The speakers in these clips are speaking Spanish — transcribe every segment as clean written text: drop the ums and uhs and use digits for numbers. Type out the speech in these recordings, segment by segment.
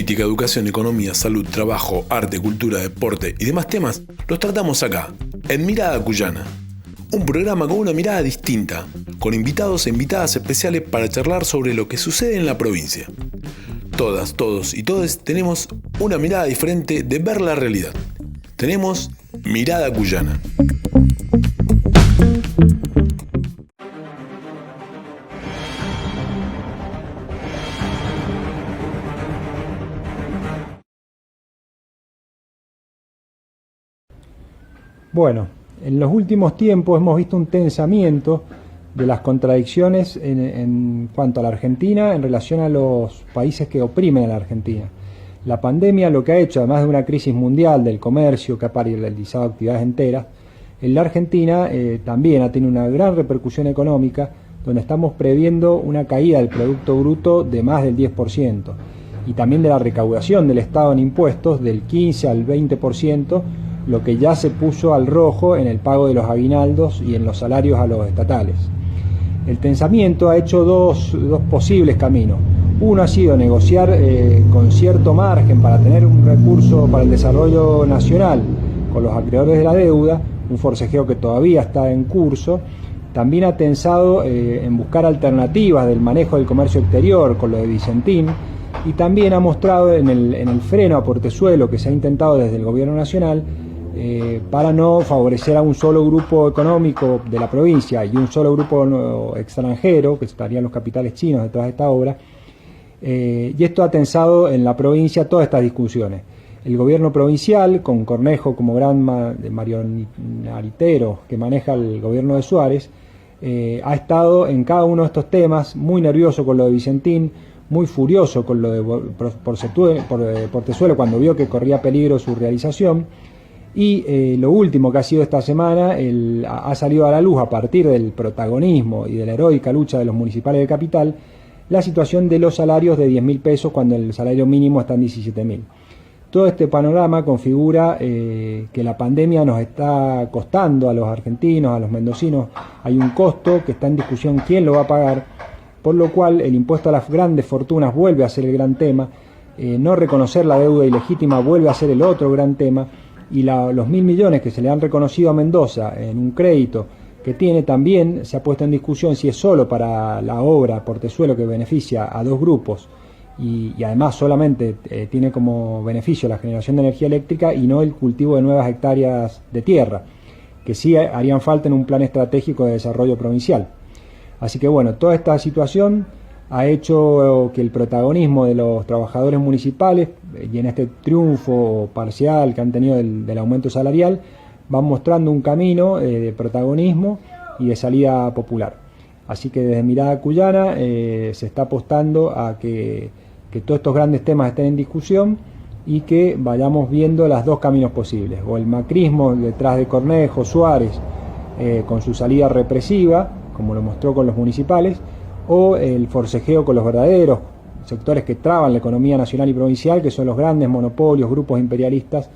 Política, educación, economía, salud, trabajo, arte, cultura, deporte y demás temas los tratamos acá, en Mirada Cuyana. Un programa con una mirada distinta, con invitados e invitadas especiales para charlar sobre lo que sucede en la provincia. Todas, todos y todes tenemos una mirada diferente de ver la realidad. Tenemos Mirada Cuyana. Bueno, en los últimos tiempos hemos visto un tensamiento de las contradicciones en cuanto a la Argentina en relación a los países que oprimen a la Argentina. La pandemia lo que ha hecho, además de una crisis mundial del comercio que ha paralizado actividades enteras, en la Argentina también ha tenido una gran repercusión económica, donde estamos previendo una caída del Producto Bruto de más del 10%, y también de la recaudación del Estado en impuestos del 15 al 20%, lo que ya se puso al rojo en el pago de los aguinaldos y en los salarios a los estatales. El tensamiento ha hecho dos posibles caminos. Uno ha sido negociar con cierto margen para tener un recurso para el desarrollo nacional con los acreedores de la deuda, un forcejeo que todavía está en curso. También ha tensado en buscar alternativas del manejo del comercio exterior con lo de Vicentín, y también ha mostrado en el freno a Portezuelo que se ha intentado desde el gobierno nacional para no favorecer a un solo grupo económico de la provincia y un solo grupo extranjero, que estarían los capitales chinos detrás de esta obra, y esto ha tensado en la provincia todas estas discusiones. El gobierno provincial, con Cornejo como gran marionetero que maneja el gobierno de Suárez, ha estado en cada uno de estos temas muy nervioso con lo de Vicentín, muy furioso con lo de Portezuelo cuando vio que corría peligro su realización. Y lo último que ha sido esta semana, ha salido a la luz a partir del protagonismo y de la heroica lucha de los municipales de Capital, la situación de los salarios de 10.000 pesos cuando el salario mínimo está en 17.000. Todo este panorama configura que la pandemia nos está costando a los argentinos, a los mendocinos. Hay un costo que está en discusión quién lo va a pagar, por lo cual el impuesto a las grandes fortunas vuelve a ser el gran tema, no reconocer la deuda ilegítima vuelve a ser el otro gran tema, y los 1.000 millones que se le han reconocido a Mendoza en un crédito que tiene también se ha puesto en discusión si es solo para la obra Portezuelo, que beneficia a dos grupos y además solamente tiene como beneficio la generación de energía eléctrica y no el cultivo de nuevas hectáreas de tierra, que sí harían falta en un plan estratégico de desarrollo provincial. Así que bueno, toda esta situación ha hecho que el protagonismo de los trabajadores municipales y en este triunfo parcial que han tenido del aumento salarial van mostrando un camino de protagonismo y de salida popular. Así que desde Mirada Cuyana se está apostando a que todos estos grandes temas estén en discusión y que vayamos viendo los dos caminos posibles, o el macrismo detrás de Cornejo, Suárez, con su salida represiva, como lo mostró con los municipales, o el forcejeo con los verdaderos sectores que traban la economía nacional y provincial, que son los grandes monopolios, grupos imperialistas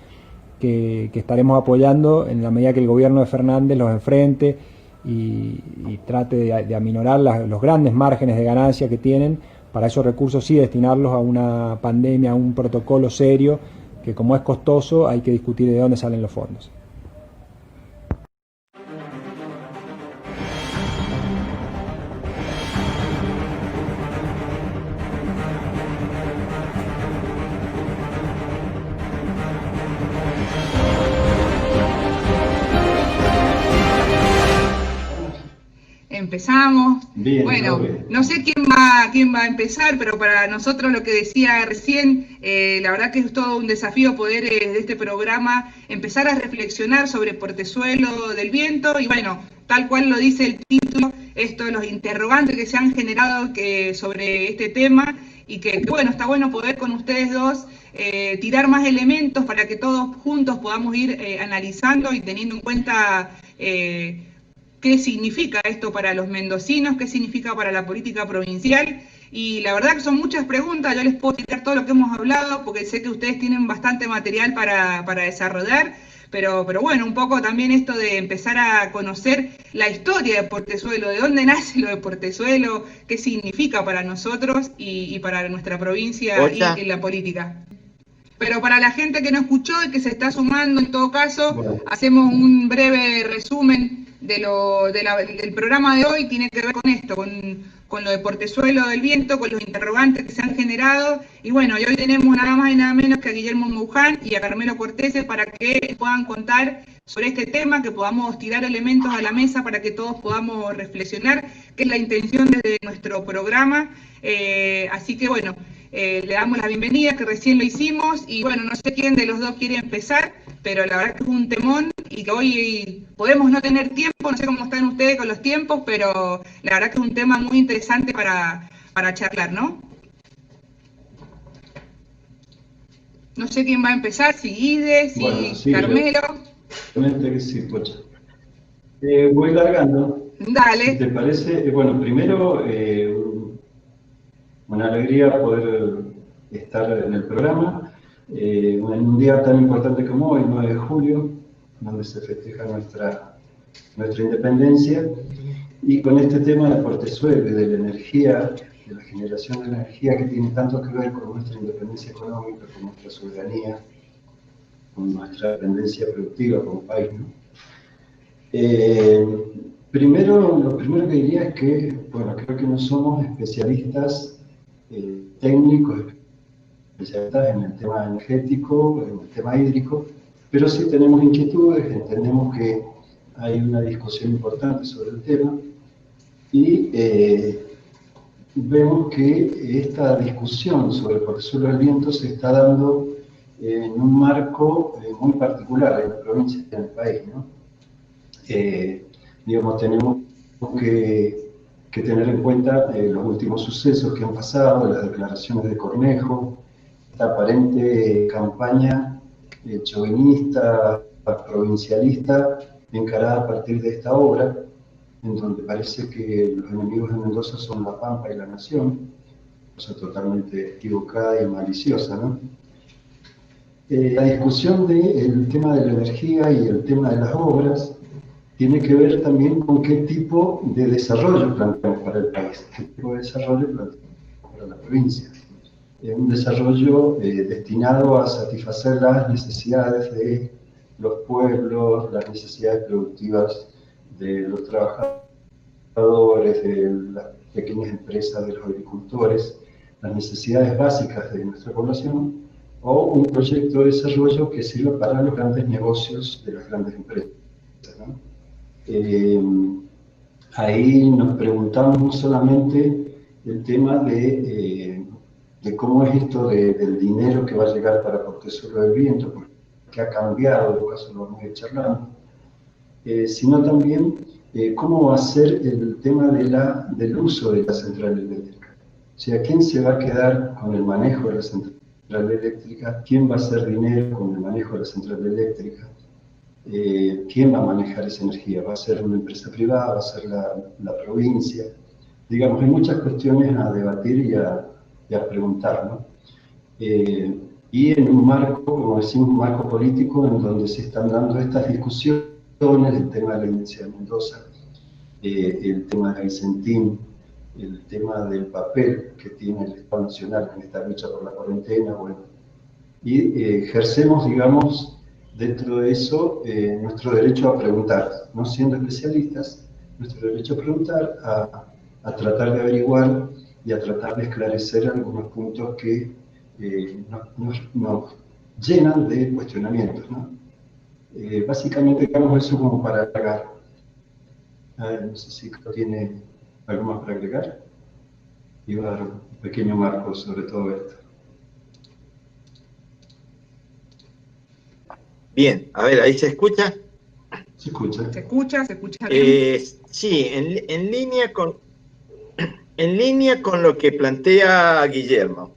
que estaremos apoyando en la medida que el gobierno de Fernández los enfrente y trate de aminorar los grandes márgenes de ganancia que tienen. Para esos recursos sí destinarlos a una pandemia, a un protocolo serio, que como es costoso hay que discutir de dónde salen los fondos. Empezamos. Bien, bueno, no sé quién va a empezar, pero para nosotros lo que decía recién, la verdad que es todo un desafío poder desde este programa empezar a reflexionar sobre Portezuelo del Viento y bueno, tal cual lo dice el título, los interrogantes que se han generado sobre este tema y que bueno, está bueno poder con ustedes dos tirar más elementos para que todos juntos podamos ir analizando y teniendo en cuenta qué significa esto para los mendocinos, qué significa para la política provincial. Y la verdad que son muchas preguntas, yo les puedo citar todo lo que hemos hablado, porque sé que ustedes tienen bastante material para desarrollar, pero bueno, un poco también esto de empezar a conocer la historia de Portezuelo, de dónde nace lo de Portezuelo, qué significa para nosotros y para nuestra provincia y en la política. Pero para la gente que no escuchó y que se está sumando, en todo caso, hacemos un breve resumen del programa de hoy. Tiene que ver con esto, con lo de Portezuelo del Viento, con los interrogantes que se han generado. Y bueno, y hoy tenemos nada más y nada menos que a Guillermo Mouján y a Carmelo Cortese para que puedan contar sobre este tema, que podamos tirar elementos a la mesa para que todos podamos reflexionar, que es la intención desde nuestro programa. Así que bueno, le damos la bienvenida, que recién lo hicimos, y bueno, no sé quién de los dos quiere empezar, pero la verdad que es un temón y que hoy podemos no tener tiempo, no sé cómo están ustedes con los tiempos, pero la verdad que es un tema muy interesante para charlar, ¿no? No sé quién va a empezar, si Guide, si bueno, sí, Carmelo. Realmente que sí, Pocha. Voy largando. Dale. Si te parece, bueno, primero, una alegría poder estar en el programa, en un día tan importante como hoy, 9 de julio, donde se festeja nuestra independencia, y con este tema de Portezuelo y de la energía, de la generación de energía, que tiene tanto que ver con nuestra independencia económica, con nuestra soberanía, con nuestra dependencia productiva como país, ¿no? Lo primero que diría es que, bueno, creo que no somos especialistas técnicos, especialistas en el tema energético, en el tema hídrico, pero sí tenemos inquietudes, entendemos que hay una discusión importante sobre el tema y vemos que esta discusión sobre Portezuelo del Viento se está dando en un marco muy particular en la provincia y en el país, ¿no? Digamos, tenemos que tener en cuenta los últimos sucesos que han pasado, las declaraciones de Cornejo, esta aparente campaña chauvinista, provincialista, encarada a partir de esta obra, en donde parece que los enemigos de Mendoza son la Pampa y la Nación, cosa totalmente equivocada y maliciosa, ¿no? La discusión del tema de la energía y el tema de las obras tiene que ver también con qué tipo de desarrollo planteamos para el país, qué tipo de desarrollo planteamos para la provincia. Un desarrollo destinado a satisfacer las necesidades de los pueblos, las necesidades productivas de los trabajadores, de las pequeñas empresas, de los agricultores, las necesidades básicas de nuestra población, o un proyecto de desarrollo que sirva para los grandes negocios de las grandes empresas, ¿no? Ahí nos preguntamos no solamente el tema de cómo es esto del dinero que va a llegar para Portezuelo del Viento, porque ha cambiado, de paso lo vamos a ir charlando, sino también cómo va a ser el tema del uso de la central eléctrica. O sea, ¿quién se va a quedar con el manejo de la central eléctrica? ¿Quién va a hacer dinero con el manejo de la central eléctrica? ¿Quién va a manejar esa energía? ¿Va a ser una empresa privada? ¿Va a ser la provincia? Digamos, hay muchas cuestiones a debatir y a preguntar, ¿no? Y en un marco, como decimos, un marco político en donde se están dando estas discusiones, el tema de la Iglesia de Mendoza, el tema de Vicentín, el tema del papel que tiene el Estado Nacional en esta lucha por la cuarentena, bueno, y ejercemos, digamos, dentro de eso, nuestro derecho a preguntar, no siendo especialistas, nuestro derecho a preguntar, a tratar de averiguar y a tratar de esclarecer algunos puntos que nos llenan de cuestionamientos, ¿no? Básicamente, digamos eso como para agregar. No sé si tiene algo más para agregar. Y voy a dar un pequeño marco sobre todo esto. Bien, a ver, ¿ahí se escucha? Se escucha. Se escucha bien. Sí, en línea con lo que plantea Guillermo.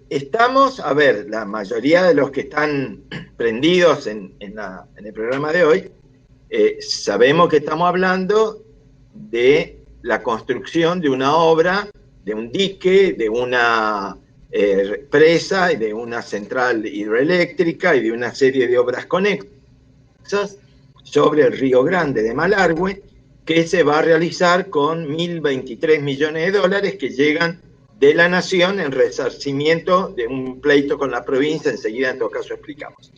Estamos, a ver, la mayoría de los que están prendidos en el programa de hoy, sabemos que estamos hablando de la construcción de una obra, de un dique, de una presa y de una central hidroeléctrica y de una serie de obras conexas sobre el Río Grande de Malargüe, que se va a realizar con 1.023 millones de dólares que llegan de la Nación en resarcimiento de un pleito con la provincia. Enseguida, en todo caso, explicamos.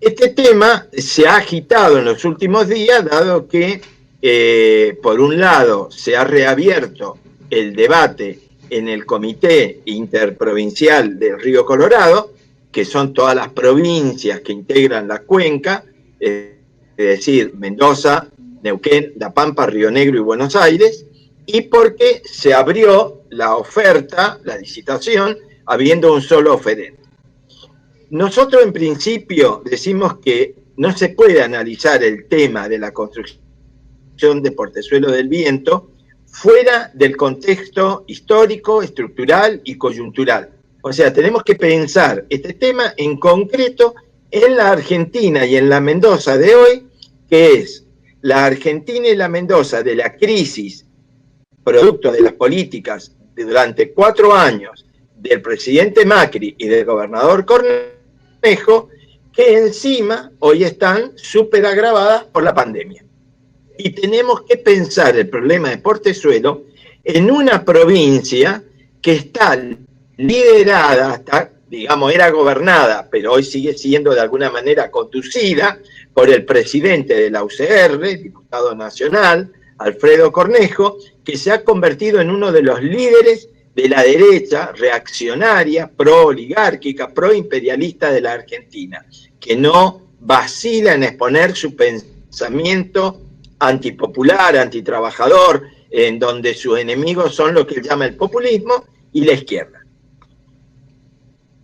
Este tema se ha agitado en los últimos días, dado que, por un lado, se ha reabierto el debate en el Comité Interprovincial del Río Colorado, que son todas las provincias que integran la cuenca, es decir, Mendoza, Neuquén, La Pampa, Río Negro y Buenos Aires, y porque se abrió la oferta, la licitación, habiendo un solo oferente. Nosotros en principio decimos que no se puede analizar el tema de la construcción de Portezuelo del Viento fuera del contexto histórico, estructural y coyuntural. O sea, tenemos que pensar este tema en concreto en la Argentina y en la Mendoza de hoy, que es la Argentina y la Mendoza de la crisis producto de las políticas de durante 4 años del presidente Macri y del gobernador Cornejo, que encima hoy están súper agravadas por la pandemia. Y tenemos que pensar el problema de Portezuelo en una provincia que está liderada, hasta, digamos, era gobernada, pero hoy sigue siendo de alguna manera conducida por el presidente de la UCR, diputado nacional, Alfredo Cornejo, que se ha convertido en uno de los líderes de la derecha reaccionaria, pro-oligárquica, pro-imperialista de la Argentina, que no vacila en exponer su pensamiento antipopular, antitrabajador, en donde sus enemigos son lo que él llama el populismo y la izquierda.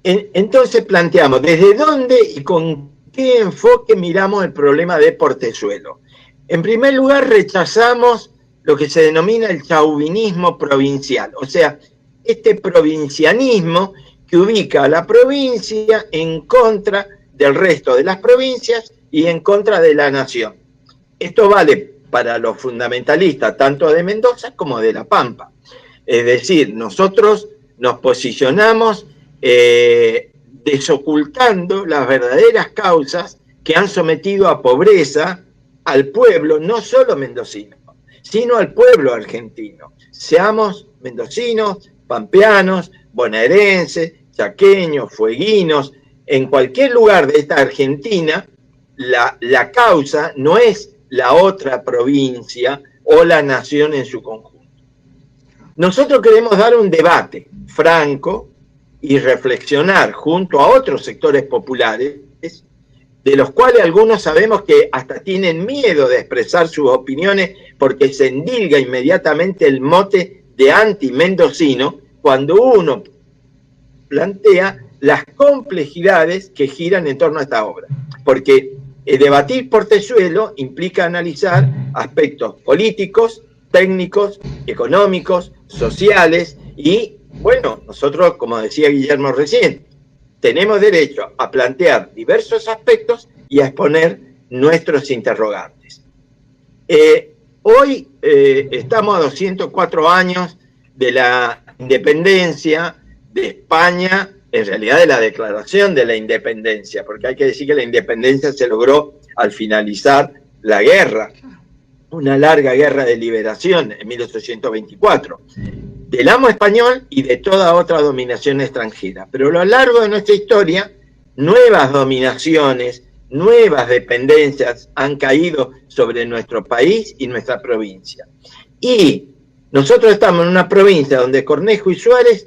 Entonces planteamos, ¿desde dónde y con qué enfoque miramos el problema de Portezuelo? En primer lugar, rechazamos lo que se denomina el chauvinismo provincial, o sea, este provincianismo que ubica a la provincia en contra del resto de las provincias y en contra de la nación. Esto vale para los fundamentalistas tanto de Mendoza como de La Pampa. Es decir, nosotros nos posicionamos desocultando las verdaderas causas que han sometido a pobreza al pueblo, no solo mendocino, sino al pueblo argentino. Seamos mendocinos, pampeanos, bonaerenses, chaqueños, fueguinos, en cualquier lugar de esta Argentina, la causa no es la otra provincia o la nación en su conjunto. Nosotros queremos dar un debate franco y reflexionar junto a otros sectores populares, de los cuales algunos sabemos que hasta tienen miedo de expresar sus opiniones porque se endilga inmediatamente el mote de anti-mendocino cuando uno plantea las complejidades que giran en torno a esta obra. Porque debatir Portezuelo implica analizar aspectos políticos, técnicos, económicos, sociales y, bueno, nosotros, como decía Guillermo recién, tenemos derecho a plantear diversos aspectos y a exponer nuestros interrogantes. Hoy estamos a 204 años de la independencia de España, en realidad de la declaración de la independencia, porque hay que decir que la independencia se logró al finalizar la guerra, una larga guerra de liberación en 1824, del amo español y de toda otra dominación extranjera. Pero a lo largo de nuestra historia, nuevas dominaciones, nuevas dependencias han caído sobre nuestro país y nuestra provincia. Y nosotros estamos en una provincia donde Cornejo y Suárez,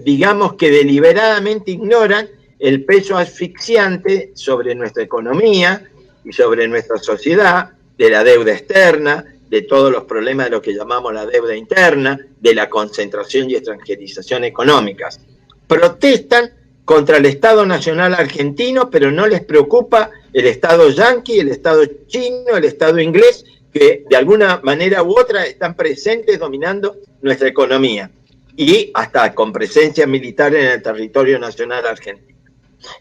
digamos que deliberadamente ignoran el peso asfixiante sobre nuestra economía y sobre nuestra sociedad, de la deuda externa, de todos los problemas de lo que llamamos la deuda interna, de la concentración y extranjerización económicas. Protestan contra el Estado Nacional argentino, pero no les preocupa el Estado yanqui, el Estado chino, el Estado inglés, que de alguna manera u otra están presentes dominando nuestra economía y hasta con presencia militar en el territorio nacional argentino.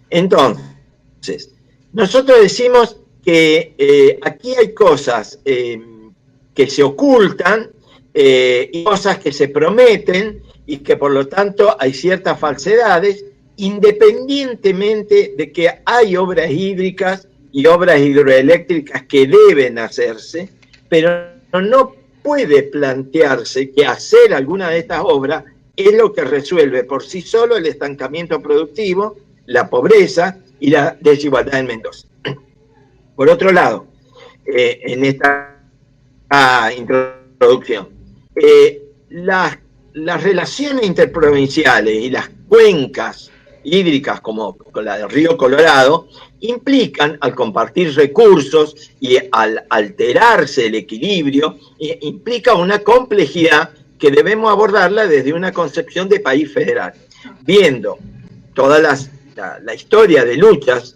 Entonces, nosotros decimos que aquí hay cosas que se ocultan y cosas que se prometen y que por lo tanto hay ciertas falsedades, independientemente de que hay obras hídricas y obras hidroeléctricas que deben hacerse, pero no puede plantearse que hacer alguna de estas obras es lo que resuelve por sí solo el estancamiento productivo, la pobreza y la desigualdad en Mendoza. Por otro lado, en esta introducción, las relaciones interprovinciales y las cuencas hídricas como la del río Colorado implican, al compartir recursos y al alterarse el equilibrio, implica una complejidad que debemos abordarla desde una concepción de país federal, viendo toda la historia de luchas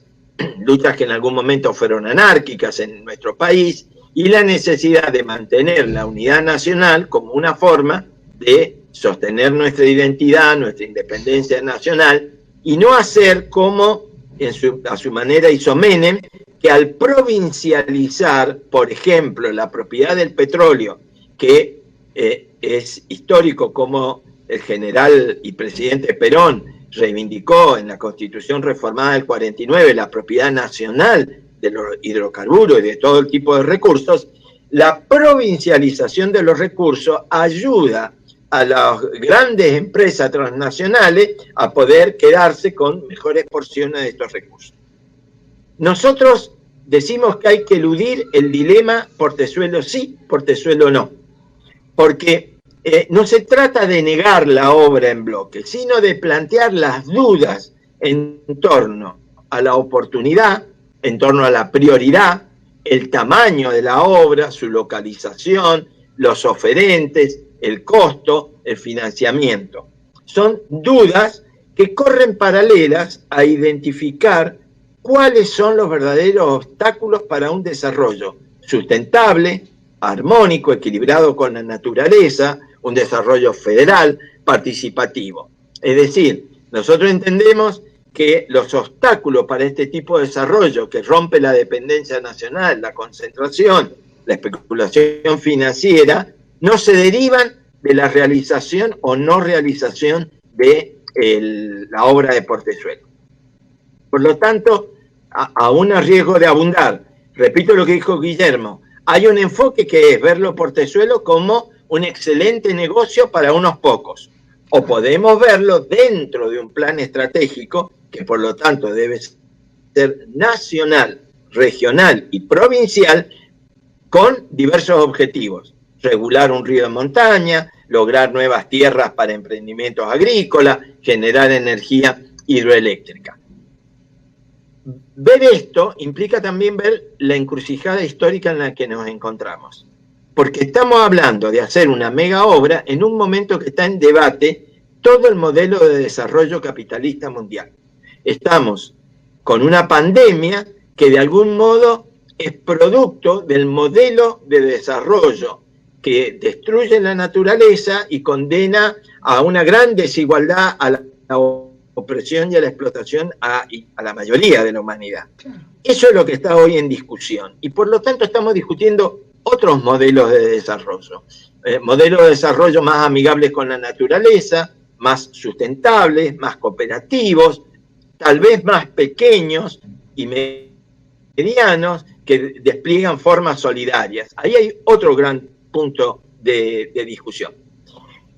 que en algún momento fueron anárquicas en nuestro país, y la necesidad de mantener la unidad nacional como una forma de sostener nuestra identidad, nuestra independencia nacional, y no hacer como a su manera hizo Menem, que al provincializar, por ejemplo, la propiedad del petróleo, que es histórico como el general y presidente Perón reivindicó en la Constitución reformada del 49 la propiedad nacional de los hidrocarburos y de todo el tipo de recursos, la provincialización de los recursos ayuda a las grandes empresas transnacionales a poder quedarse con mejores porciones de estos recursos. Nosotros decimos que hay que eludir el dilema portezuelo sí, portezuelo no, porque no se trata de negar la obra en bloque, sino de plantear las dudas en torno a la oportunidad, en torno a la prioridad, el tamaño de la obra, su localización, los oferentes, el costo, el financiamiento. Son dudas que corren paralelas a identificar cuáles son los verdaderos obstáculos para un desarrollo sustentable, armónico, equilibrado con la naturaleza, un desarrollo federal, participativo. Es decir, nosotros entendemos que los obstáculos para este tipo de desarrollo que rompe la dependencia nacional, la concentración, la especulación financiera, no se derivan de la realización o no realización de la obra de Portezuelo. Por lo tanto, aún a riesgo de abundar, repito lo que dijo Guillermo, hay un enfoque que es verlo Portezuelo como un excelente negocio para unos pocos, o podemos verlo dentro de un plan estratégico que por lo tanto debe ser nacional, regional y provincial con diversos objetivos. Regular un río de montaña, lograr nuevas tierras para emprendimientos agrícolas, generar energía hidroeléctrica. Ver esto implica también ver la encrucijada histórica en la que nos encontramos, porque estamos hablando de hacer una mega obra en un momento que está en debate todo el modelo de desarrollo capitalista mundial. Estamos con una pandemia que de algún modo es producto del modelo de desarrollo que destruye la naturaleza y condena a una gran desigualdad, a la opresión y a la explotación a la mayoría de la humanidad. Eso es lo que está hoy en discusión. Y por lo tanto estamos discutiendo otros modelos de desarrollo. Modelos de desarrollo más amigables con la naturaleza, más sustentables, más cooperativos, tal vez más pequeños y medianos, que despliegan formas solidarias. Ahí hay otro gran punto de discusión.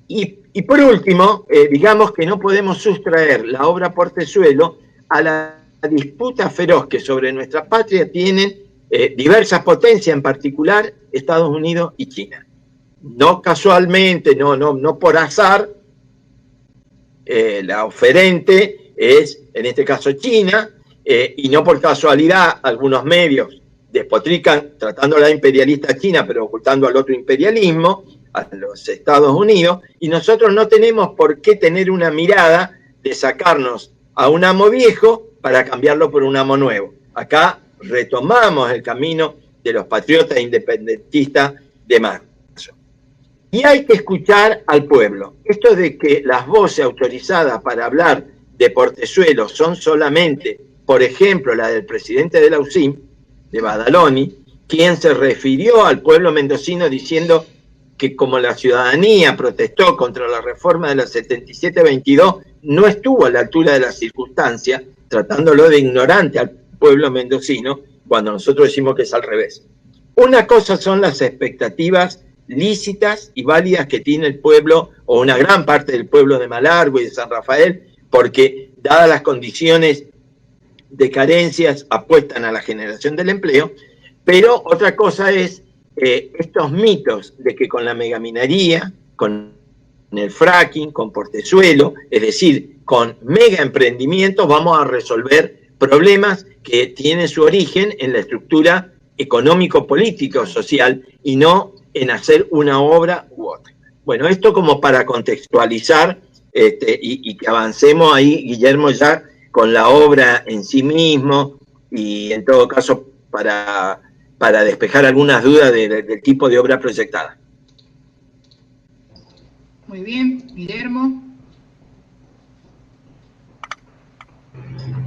Y por último, digamos que no podemos sustraer la obra Portezuelo a la disputa feroz que sobre nuestra patria tienen diversas potencias, en particular Estados Unidos y China. No casualmente, no por azar, la oferente es, en este caso, China, y no por casualidad algunos medios despotrican tratándola de imperialista China, pero ocultando al otro imperialismo, a los Estados Unidos, y nosotros no tenemos por qué tener una mirada de sacarnos a un amo viejo para cambiarlo por un amo nuevo. Acá retomamos el camino de los patriotas independentistas de marzo. Y hay que escuchar al pueblo. Esto de que las voces autorizadas para hablar de Portezuelo son solamente, por ejemplo, la del presidente de la UCIM, de Badaloni, quien se refirió al pueblo mendocino diciendo que como la ciudadanía protestó contra la reforma de la 77-22, no estuvo a la altura de las circunstancias, tratándolo de ignorante al pueblo mendocino, cuando nosotros decimos que es al revés. Una cosa son las expectativas lícitas y válidas que tiene el pueblo, o una gran parte del pueblo de Malargüe y de San Rafael, porque dadas las condiciones de carencias apuestan a la generación del empleo, pero otra cosa es estos mitos de que con la megaminería, con el fracking, con Portezuelo, es decir, con mega emprendimientos vamos a resolver problemas que tienen su origen en la estructura económico-político-social y no en hacer una obra u otra. Bueno, esto como para contextualizar y que avancemos ahí, Guillermo, ya con la obra en sí mismo y en todo caso para despejar algunas dudas del tipo de obra proyectada. Muy bien, Guillermo.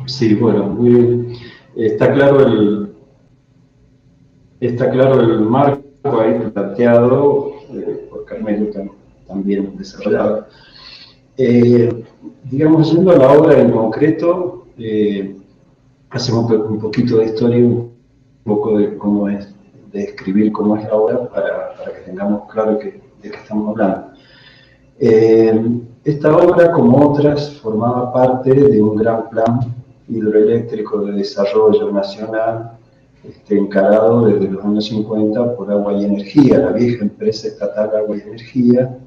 Sí, bueno, muy bien. Está claro el marco ahí planteado por Carmelo, también desarrollado. Digamos, yendo a la obra en concreto, hacemos un poquito de historia, un poco de cómo es, de describir cómo es la obra para que tengamos claro de qué estamos hablando. Esta obra, como otras, formaba parte de un gran plan hidroeléctrico de desarrollo nacional encarado desde los años 50 por Agua y Energía, la vieja empresa estatal Agua y Energía,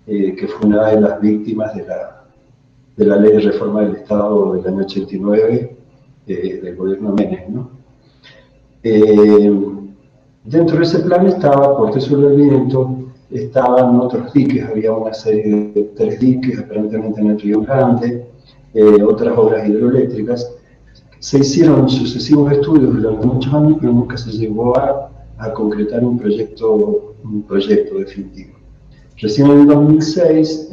que fue una de las víctimas de la ley de reforma del Estado del año 89 del gobierno Menem, ¿no? Dentro de ese plan estaba Portezuelo del Viento, estaban otros diques, había una serie de 3 diques, aparentemente en el Río Grande, otras obras hidroeléctricas. Se hicieron sucesivos estudios durante muchos años, pero nunca se llegó a concretar un proyecto definitivo. Recién en el 2006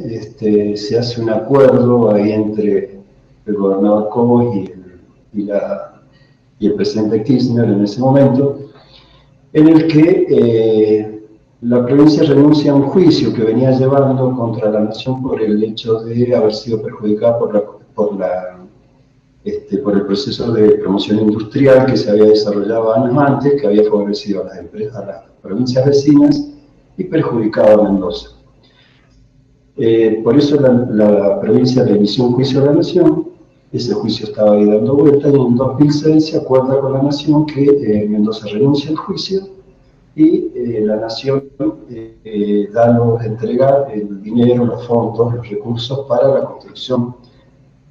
se hace un acuerdo ahí entre el gobernador Cobos y el presidente Kirchner en ese momento, en el que la provincia renuncia a un juicio que venía llevando contra la nación por el hecho de haber sido perjudicada por el proceso de promoción industrial que se había desarrollado años antes, que había favorecido a las empresas, a las provincias vecinas y perjudicado a Mendoza. Por eso la provincia le inició un juicio a la nación. Ese juicio estaba ahí dando vuelta y en 2006 se acuerda con la nación que Mendoza renuncia al juicio y la nación entrega el dinero, los fondos, los recursos para la construcción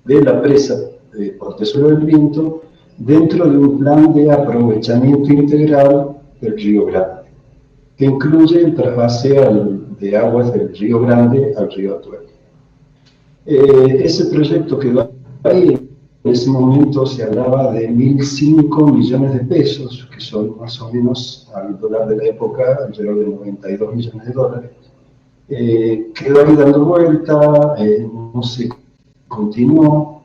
de la presa de Portezuelo del Viento dentro de un plan de aprovechamiento integral del Río Grande, que incluye el trasvase de aguas del Río Grande al Río Atuel. Ese proyecto quedó ahí. En ese momento se hablaba de 1.005 millones de pesos, que son más o menos al dólar de la época alrededor de 92 millones de dólares. Quedó ahí dando vuelta, no se continuó,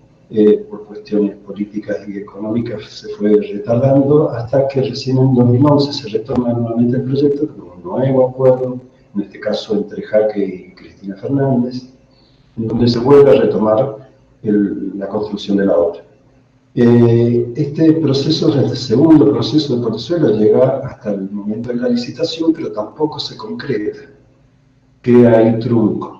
por cuestiones políticas y económicas se fue retardando, hasta que recién en 2011 se retoma nuevamente el proyecto con un nuevo acuerdo, en este caso entre Jaque y Cristina Fernández, en donde se vuelve a retomar la construcción de la obra. Este proceso, el segundo proceso de Portezuelo, llega hasta el momento de la licitación, pero tampoco se concreta, queda ahí trunco.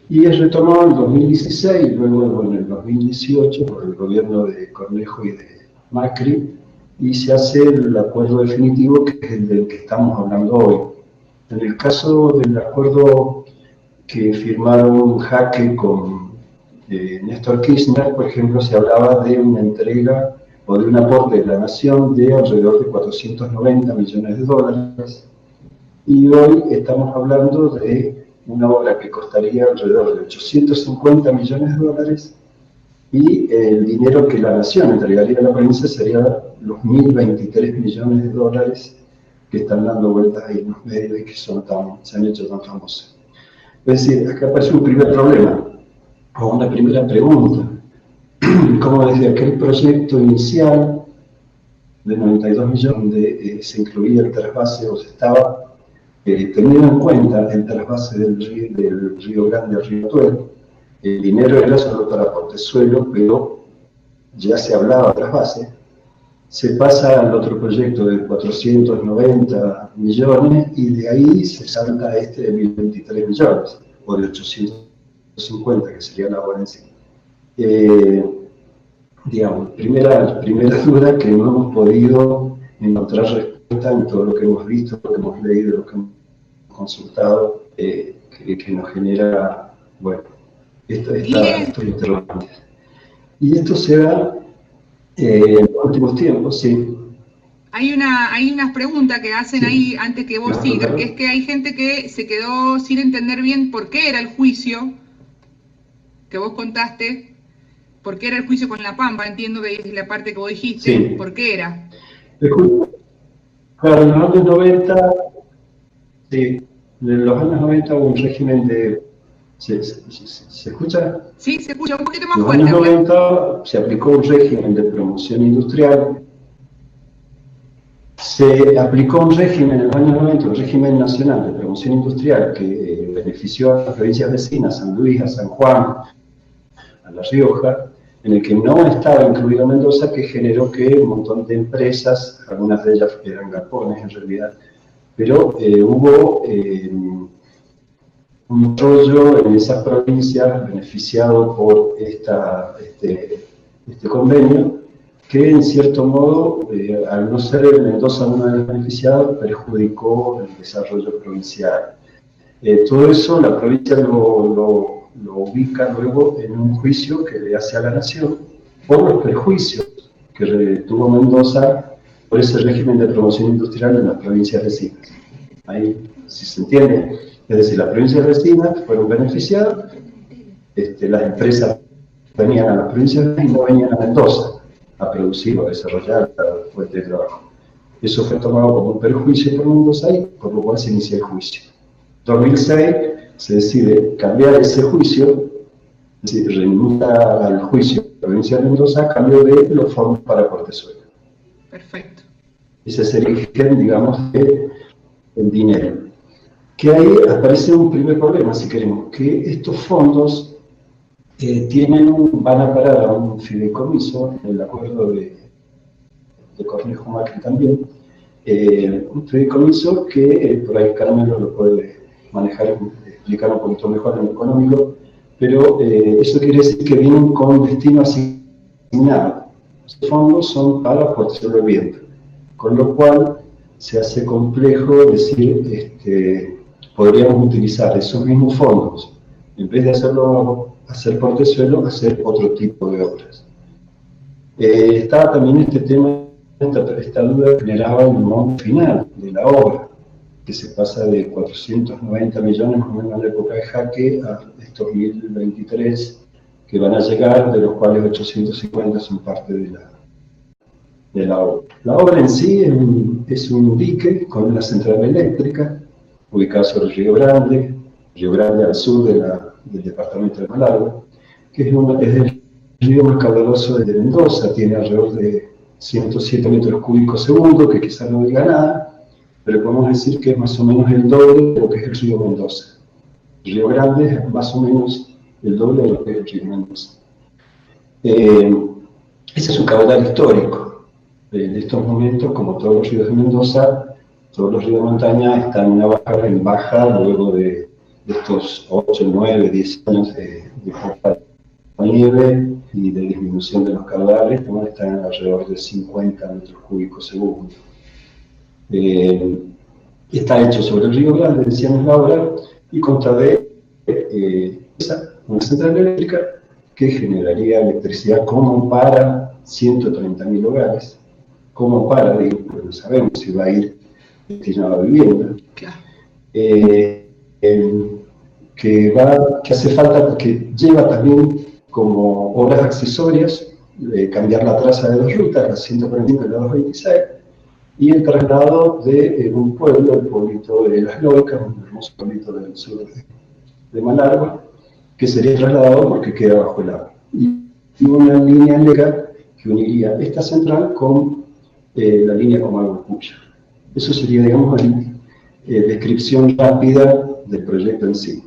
Y es retomado en 2016, luego en el 2018 por el gobierno de Cornejo y de Macri, y se hace el acuerdo definitivo, que es el del que estamos hablando hoy. En el caso del acuerdo que firmaron Jaque con Néstor Kirchner, por ejemplo, se hablaba de una entrega o de un aporte de la nación de alrededor de 490 millones de dólares, y hoy estamos hablando de una obra que costaría alrededor de 850 millones de dólares, y el dinero que la nación entregaría a la provincia sería los 1.023 millones de dólares que están dando vueltas ahí en los medios y que se han hecho tan famosos. Es decir, acá aparece un primer problema, o una primera pregunta. Como desde aquel proyecto inicial de 92 millones, donde se incluía el trasvase, o se estaba teniendo en cuenta el trasvase del Río Grande al Río Atuel, el dinero era solo para Portezuelo, pero ya se hablaba de trasvase. se pasa al otro proyecto de 490 millones y de ahí se salta a este de 1023 millones, o de 850, que sería la obra en sí. Digamos, primera duda que no hemos podido encontrar respuesta en todo lo que hemos visto, lo que hemos leído, lo que hemos consultado, que nos genera, bueno, estos interrogantes. Y esto se da en los últimos tiempos, sí. Hay unas preguntas que hacen ahí antes que vos sigas, que es que hay gente que se quedó sin entender bien por qué era el juicio que vos contaste, por qué era el juicio con La Pampa, entiendo que es la parte que vos dijiste, sí. ¿Por qué era? Claro, en los años 90, sí, en los años 90 hubo un régimen de... ¿Se escucha? Sí, se escucha un poquito más fuerte. En los años 90 se aplicó un régimen de promoción industrial. Se aplicó un régimen en los años 90, un régimen nacional de promoción industrial que benefició a las provincias vecinas, San Luis, a San Juan, a La Rioja, en el que no estaba incluido Mendoza, que generó que un montón de empresas, algunas de ellas eran galpones en realidad, pero hubo un rollo en esas provincias beneficiado por este convenio, que en cierto modo, al no ser Mendoza uno de los beneficiados, perjudicó el desarrollo provincial. Todo eso la provincia lo ubica luego en un juicio que le hace a la nación por los perjuicios que tuvo Mendoza por ese régimen de promoción industrial en las provincias vecinas. Ahí, si se entiende, es decir, las provincias vecinas fueron beneficiadas, las empresas venían a las provincias y no venían a Mendoza a producir o a desarrollar la fuente de trabajo. Eso fue tomado como un perjuicio por Mendoza y por lo cual se inicia el juicio. En 2006 se decide cambiar ese juicio, es decir, renuncia al juicio de la provincia de Mendoza a cambio de los fondos para Portezuelo. Perfecto. Ese es el origen, digamos, del dinero. Que ahí aparece un primer problema, si queremos, que estos fondos van a parar a un fideicomiso, en el acuerdo de Cornejo Macri también, un fideicomiso que por ahí Carmelo lo puede manejar, explicar un poquito mejor en lo económico, pero eso quiere decir que vienen con destino asignado. Los fondos son para Portezuelo del Viento, con lo cual se hace complejo decir, podríamos utilizar esos mismos fondos, en vez de hacer Portezuelo, hacer otro tipo de obras. Estaba también este tema, esta duda generaba el monto final de la obra, que se pasa de 490 millones más o menos en la época de Jaque a estos 1023 que van a llegar, de los cuales 850 son parte de la obra. La obra en sí es un dique con una central eléctrica ubicada sobre el Río Grande al sur del departamento de Malargüe, que es el río más caudaloso de Mendoza, tiene alrededor de 107 metros cúbicos segundo, que quizás no diga nada, pero podemos decir que es más o menos el doble de lo que es el río Mendoza. El Río Grande es más o menos el doble de lo que es el río Mendoza. Ese es un caudal histórico. En estos momentos, como todos los ríos de Mendoza, todos los ríos de montaña están en baja luego de estos 8, 9, 10 años de poca nieve y de disminución de los caudales, están alrededor de 50 metros cúbicos segundo. Está hecho sobre el Río Grande, decíamos la obra, y consta de una central eléctrica que generaría electricidad como para 130.000 hogares, como para, no sabemos si va a ir destinado a vivienda, que hace falta, porque lleva también como obras accesorias, cambiar la traza de dos rutas, la 145 y la 226, y el traslado de un pueblo, el pueblito de Las Locas, un hermoso pueblito del sur de Malargüe, que sería trasladado porque queda bajo el agua. Y una línea legal que uniría esta central con la línea Comalbo-Cuya. Eso sería, digamos, la descripción rápida del proyecto en sí.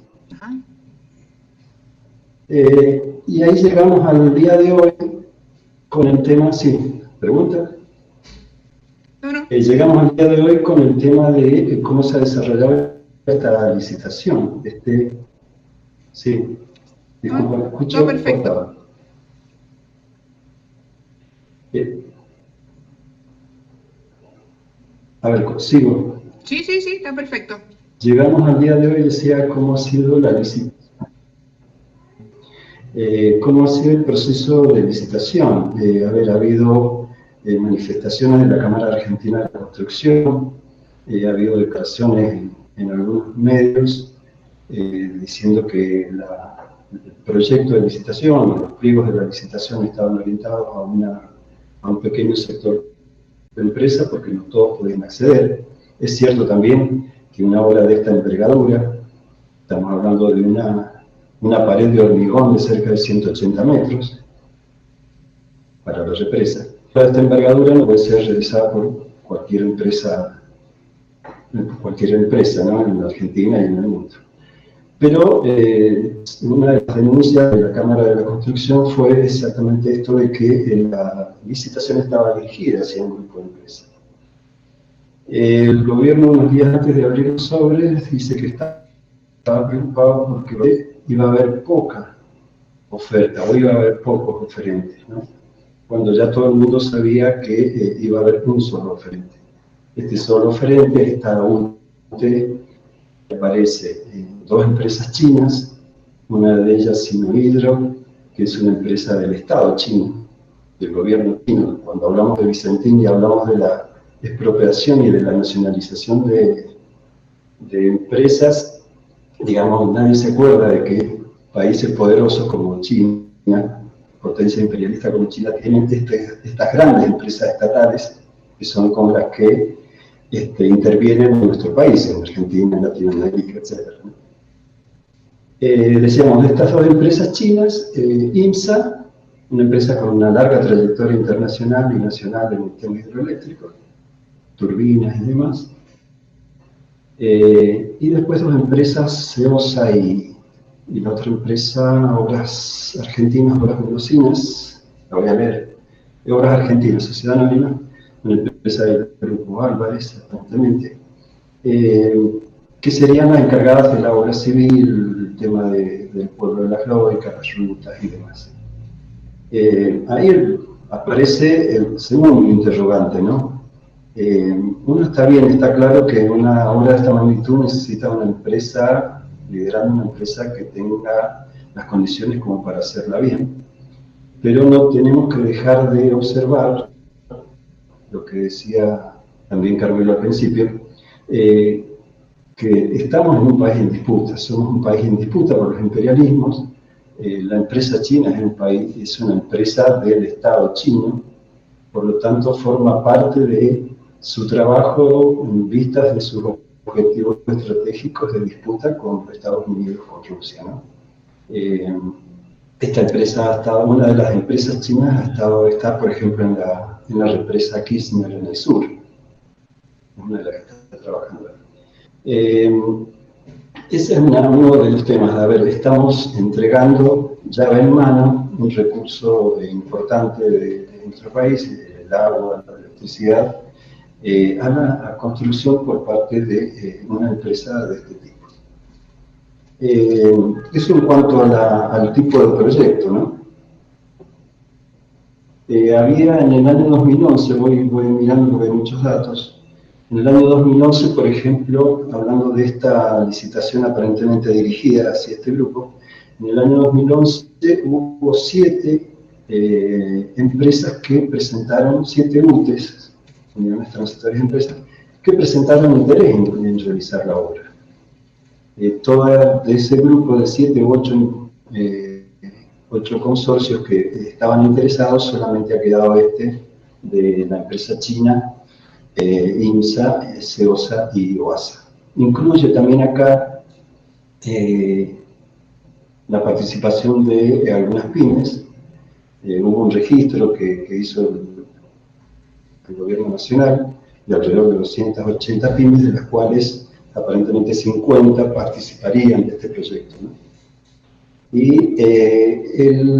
Y ahí llegamos al día de hoy con el tema, sí, pregunta. Llegamos al día de hoy con el tema de cómo se ha desarrollado esta licitación. Sí, disculpa, me escucho. Perfecto. A ver, sigo. Sí, está perfecto. Llegamos al día de hoy, decía, cómo ha sido la licitación. ¿Cómo ha sido el proceso de licitación? Ha habido manifestaciones de la Cámara Argentina de la Construcción, ha habido declaraciones en algunos medios diciendo que el proyecto de licitación, los pliegos de la licitación estaban orientados a un pequeño sector de empresa porque no todos podían acceder. Es cierto también que una obra de esta envergadura, estamos hablando de una pared de hormigón de cerca de 180 metros para la represa. Toda esta envergadura no puede ser realizada por cualquier empresa, ¿no? En la Argentina y en el mundo. Pero una de las denuncias de la Cámara de la Construcción fue exactamente esto de que la licitación estaba dirigida hacia un grupo de empresas. El gobierno, unos días antes de abrir los sobres, dice que estaba preocupado porque iba a haber poca oferta, o iba a haber pocos oferentes, ¿no? Cuando ya todo el mundo sabía que iba a haber un solo oferente. Este solo oferente, esta UTE, aparece dos empresas chinas, una de ellas Sinohydro, que es una empresa del Estado chino, del gobierno chino. Cuando hablamos de Vicentín y hablamos de la expropiación y de la nacionalización de empresas, digamos, nadie se acuerda de que países poderosos como China, potencia imperialista como China, tienen estas grandes empresas estatales que son con las que intervienen en nuestro país, en Argentina, en Latinoamérica, etc. Decíamos, de estas dos empresas chinas, IMSA, una empresa con una larga trayectoria internacional y nacional en el tema hidroeléctrico, turbinas y demás, y después dos empresas, CEOSA y la otra empresa, Obras Argentinas, Obras Mendocinas, la voy a leer, Obras Argentinas, Sociedad Anónima, una empresa del Grupo Álvarez, aparentemente, que serían las encargadas de la obra civil, el tema del pueblo de las lógicas, las rutas y demás. Ahí aparece el segundo interrogante, ¿no? Uno está bien, está claro que una obra de esta magnitud necesita una empresa, liderando una empresa que tenga las condiciones como para hacerla bien, pero no tenemos que dejar de observar lo que decía también Carmelo al principio, que estamos en un país en disputa, somos un país en disputa por los imperialismos. La empresa china es una empresa del Estado chino, por lo tanto forma parte de su trabajo en vistas de sus objetivos estratégicos de disputa con los Estados Unidos o Rusia, ¿no? Esta empresa una de las empresas chinas está por ejemplo en la represa Kirchner en el sur, una de las que está trabajando. Ese es uno de los temas. A ver, estamos entregando llave en mano un recurso importante de nuestro país, el agua, la electricidad, a la construcción por parte de una empresa de este tipo. Eso en cuanto al tipo de proyecto, ¿no? Había en el año 2011, voy mirando porque hay muchos datos, en el año 2011, por ejemplo, hablando de esta licitación aparentemente dirigida hacia este grupo, en el año 2011 hubo 7 empresas que presentaron, 7 UTEs, uniones transitorias de empresas, que presentaron interés en realizar la obra. Toda de ese grupo de 7 u 8 consorcios que estaban interesados, solamente ha quedado de la empresa china, IMSA, CEOSA y OASA. Incluye también acá la participación de algunas pymes. Hubo un registro que hizo el gobierno nacional de alrededor de 280 pymes, de las cuales aparentemente 50 participarían de este proyecto, ¿no? Y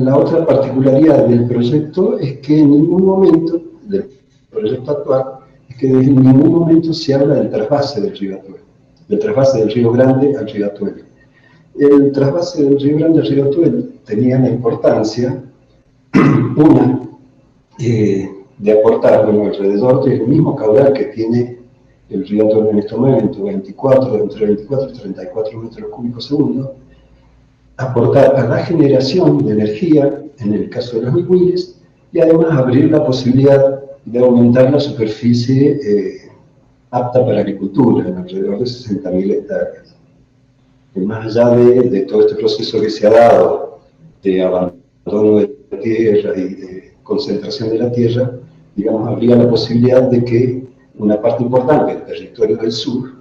la otra particularidad del proyecto es que en ningún momento del proyecto actual es que en ningún momento se habla del trasvase del río Atuel, del trasvase del río Grande al río Atuel. El trasvase del río Grande al río Atuel tenía la importancia, una, de aportar, bueno, alrededor del mismo caudal que tiene el río Atuel en este momento, entre 24 y 34 metros cúbicos segundo, aportar a la generación de energía, en el caso de los micuilles, y además abrir la posibilidad de aumentar la superficie apta para agricultura, en alrededor de 60.000 hectáreas. Y más allá de todo este proceso que se ha dado de abandono de la tierra y de concentración de la tierra, digamos, habría la posibilidad de que una parte importante del territorio del sur,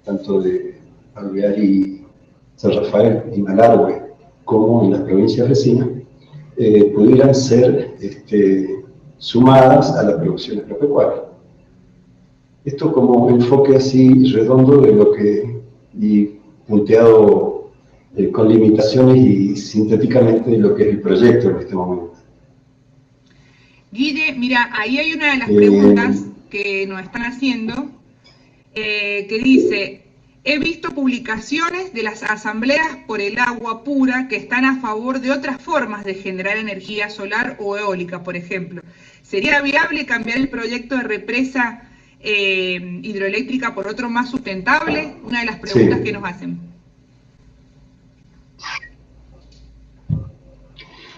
tanto de Alvear y San Rafael y Malargüe, como en las provincias vecinas, pudieran ser sumadas a la producción agropecuaria. Esto como enfoque así redondo de lo que, y punteado con limitaciones y sintéticamente de lo que es el proyecto en este momento. Guille, mira, ahí hay una de las preguntas que nos están haciendo, que dice: he visto publicaciones de las asambleas por el agua pura que están a favor de otras formas de generar energía solar o eólica, por ejemplo. ¿Sería viable cambiar el proyecto de represa hidroeléctrica por otro más sustentable? Una de las preguntas que nos hacen.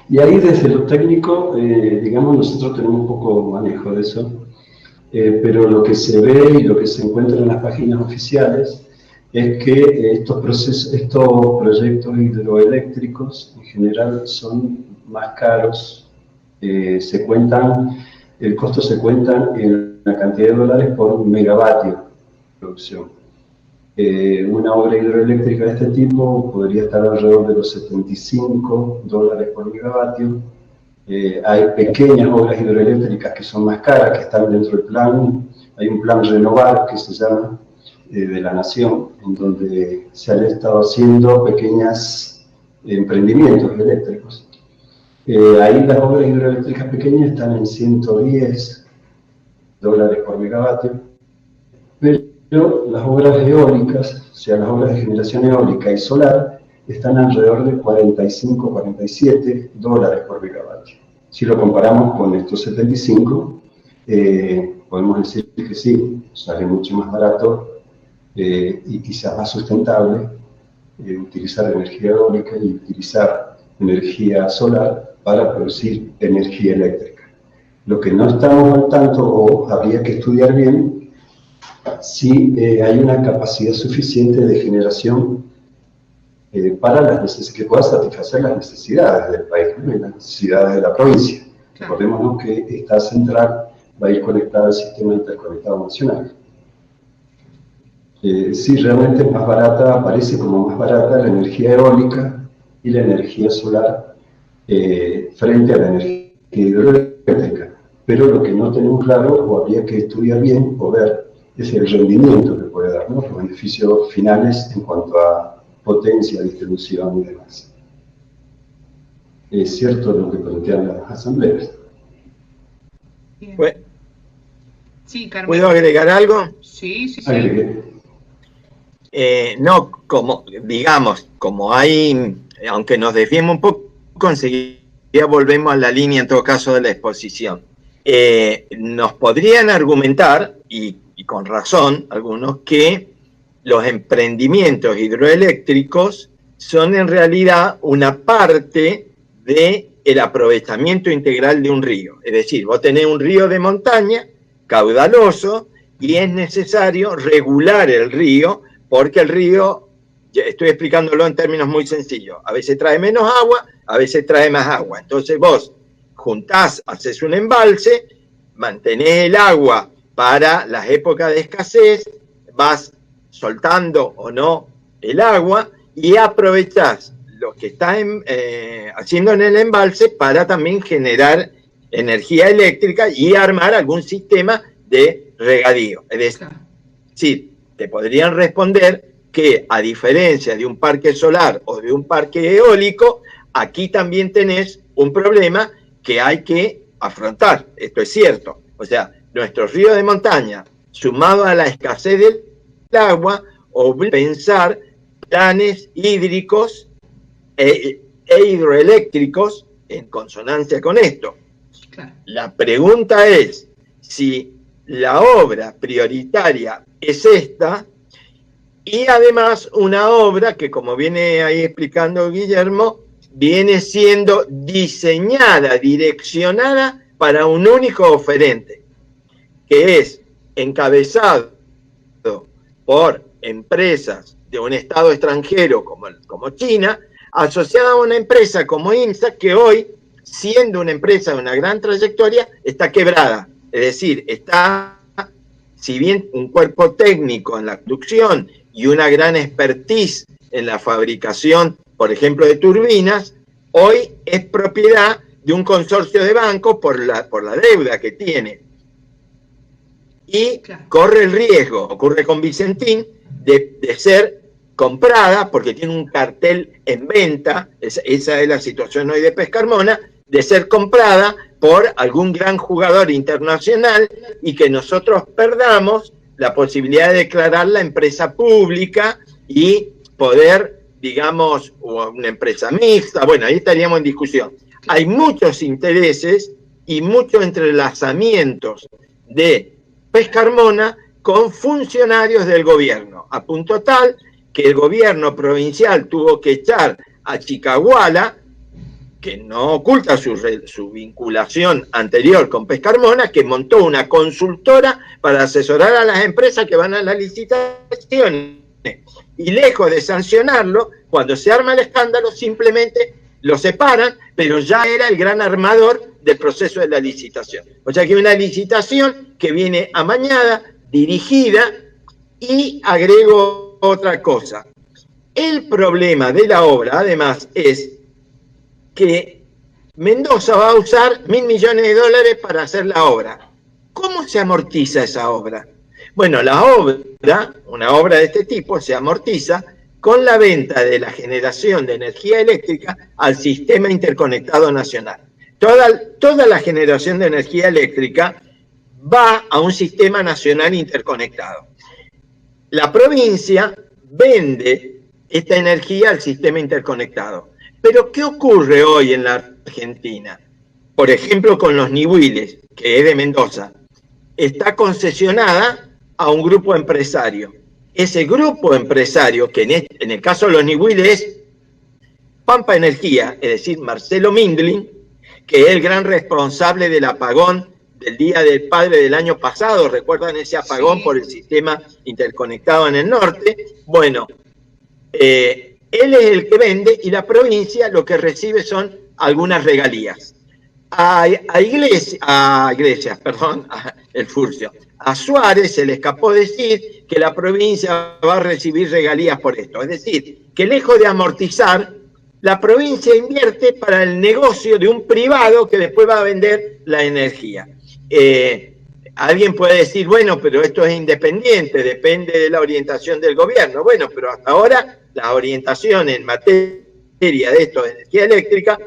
Y ahí desde lo técnico, digamos, nosotros tenemos un poco manejo de eso, pero lo que se ve y lo que se encuentra en las páginas oficiales es que estos proyectos hidroeléctricos en general son más caros, el costo se cuenta en la cantidad de dólares por megavatio de producción. Una obra hidroeléctrica de este tipo podría estar alrededor de los $75 por megavatio. Hay pequeñas obras hidroeléctricas que son más caras, que están dentro del plan. Hay un plan Renovar que se llama, de la Nación, en donde se han estado haciendo pequeños emprendimientos eléctricos. Ahí las obras hidroeléctricas pequeñas están en $110 por megavatio, pero las obras eólicas, o sea, las obras de generación eólica y solar, están alrededor de $45-47 por megavatio. Si lo comparamos con estos 75, podemos decir que sí, sale mucho más barato y quizás más sustentable utilizar energía eólica y utilizar energía solar para producir energía eléctrica. Lo que no estamos al tanto, o habría que estudiar bien, si hay una capacidad suficiente de generación para las necesidades, que pueda satisfacer las necesidades del país, ¿no? Y las necesidades de la provincia. Claro. Recordemos que esta central va a ir conectada al sistema interconectado nacional. Sí, realmente es más barata, aparece como más barata la energía eólica y la energía solar frente a la energía hidroeléctrica. Pero lo que no tenemos claro, o habría que estudiar bien o ver, es el rendimiento que puede dar, ¿no? Los beneficios finales en cuanto a potencia, distribución y demás. Es cierto lo que plantean las asambleas. Bueno, sí, Carmen. ¿Puedo agregar algo? Sí. No, como, digamos, como hay, aunque nos desviemos un poco, enseguida volvemos a la línea, en todo caso, de la exposición. Nos podrían argumentar, y con razón, algunos, que los emprendimientos hidroeléctricos son en realidad una parte del aprovechamiento integral de un río. Es decir, vos tenés un río de montaña, caudaloso, y es necesario regular el río, porque el río, estoy explicándolo en términos muy sencillos, a veces trae menos agua, a veces trae más agua. Entonces vos juntás, haces un embalse, mantenés el agua para las épocas de escasez, vas soltando o no el agua y aprovechás lo que estás haciendo en el embalse para también generar energía eléctrica y armar algún sistema de regadío. Es decir, te podrían responder que, a diferencia de un parque solar o de un parque eólico, aquí también tenés un problema que hay que afrontar. Esto es cierto. O sea, nuestros ríos de montaña sumado a la escasez del agua, obliga a pensar planes hídricos e hidroeléctricos en consonancia con esto. Claro. La pregunta es si la obra prioritaria es esta, y además una obra que, como viene ahí explicando Guillermo, viene siendo diseñada, direccionada para un único oferente, que es encabezado por empresas de un estado extranjero como China, asociada a una empresa como IMSA, que hoy, siendo una empresa de una gran trayectoria, está quebrada. Es decir, está, si bien un cuerpo técnico en la producción y una gran expertise en la fabricación, por ejemplo, de turbinas, hoy es propiedad de un consorcio de bancos por la deuda que tiene. Y corre el riesgo, ocurre con Vicentín, de ser comprada, porque tiene un cartel en venta, esa es la situación hoy de Pescarmona, de ser comprada por algún gran jugador internacional y que nosotros perdamos la posibilidad de declararla empresa pública y poder, digamos, una empresa mixta. Bueno, ahí estaríamos en discusión. Hay muchos intereses y muchos entrelazamientos de Pescarmona con funcionarios del gobierno, a punto tal que el gobierno provincial tuvo que echar a Chicaguala, que no oculta su vinculación anterior con Pescarmona, que montó una consultora para asesorar a las empresas que van a las licitaciones. Y lejos de sancionarlo, cuando se arma el escándalo, simplemente lo separan, pero ya era el gran armador del proceso de la licitación. O sea que una licitación que viene amañada, dirigida, y agrego otra cosa. El problema de la obra, además, es que Mendoza va a usar $1.000 millones para hacer la obra. ¿Cómo se amortiza esa obra? Bueno, la obra, una obra de este tipo, se amortiza con la venta de la generación de energía eléctrica al sistema interconectado nacional. Toda la generación de energía eléctrica va a un sistema nacional interconectado. La provincia vende esta energía al sistema interconectado. Pero, ¿qué ocurre hoy en la Argentina? Por ejemplo, con los Nihuiles, que es de Mendoza, está concesionada a un grupo empresario. Ese grupo empresario, que en el caso de los Nihuiles es Pampa Energía, es decir, Marcelo Mindlin, que es el gran responsable del apagón del Día del Padre del año pasado. ¿Recuerdan ese apagón por el sistema interconectado en el norte? Bueno, él es el que vende y la provincia lo que recibe son algunas regalías. El Furcio. A Suárez se le escapó decir que la provincia va a recibir regalías por esto. Es decir, que lejos de amortizar, la provincia invierte para el negocio de un privado que después va a vender la energía. Alguien puede decir, bueno, pero esto es independiente, depende de la orientación del gobierno. Bueno, pero hasta ahora la orientación en materia de esto de energía eléctrica,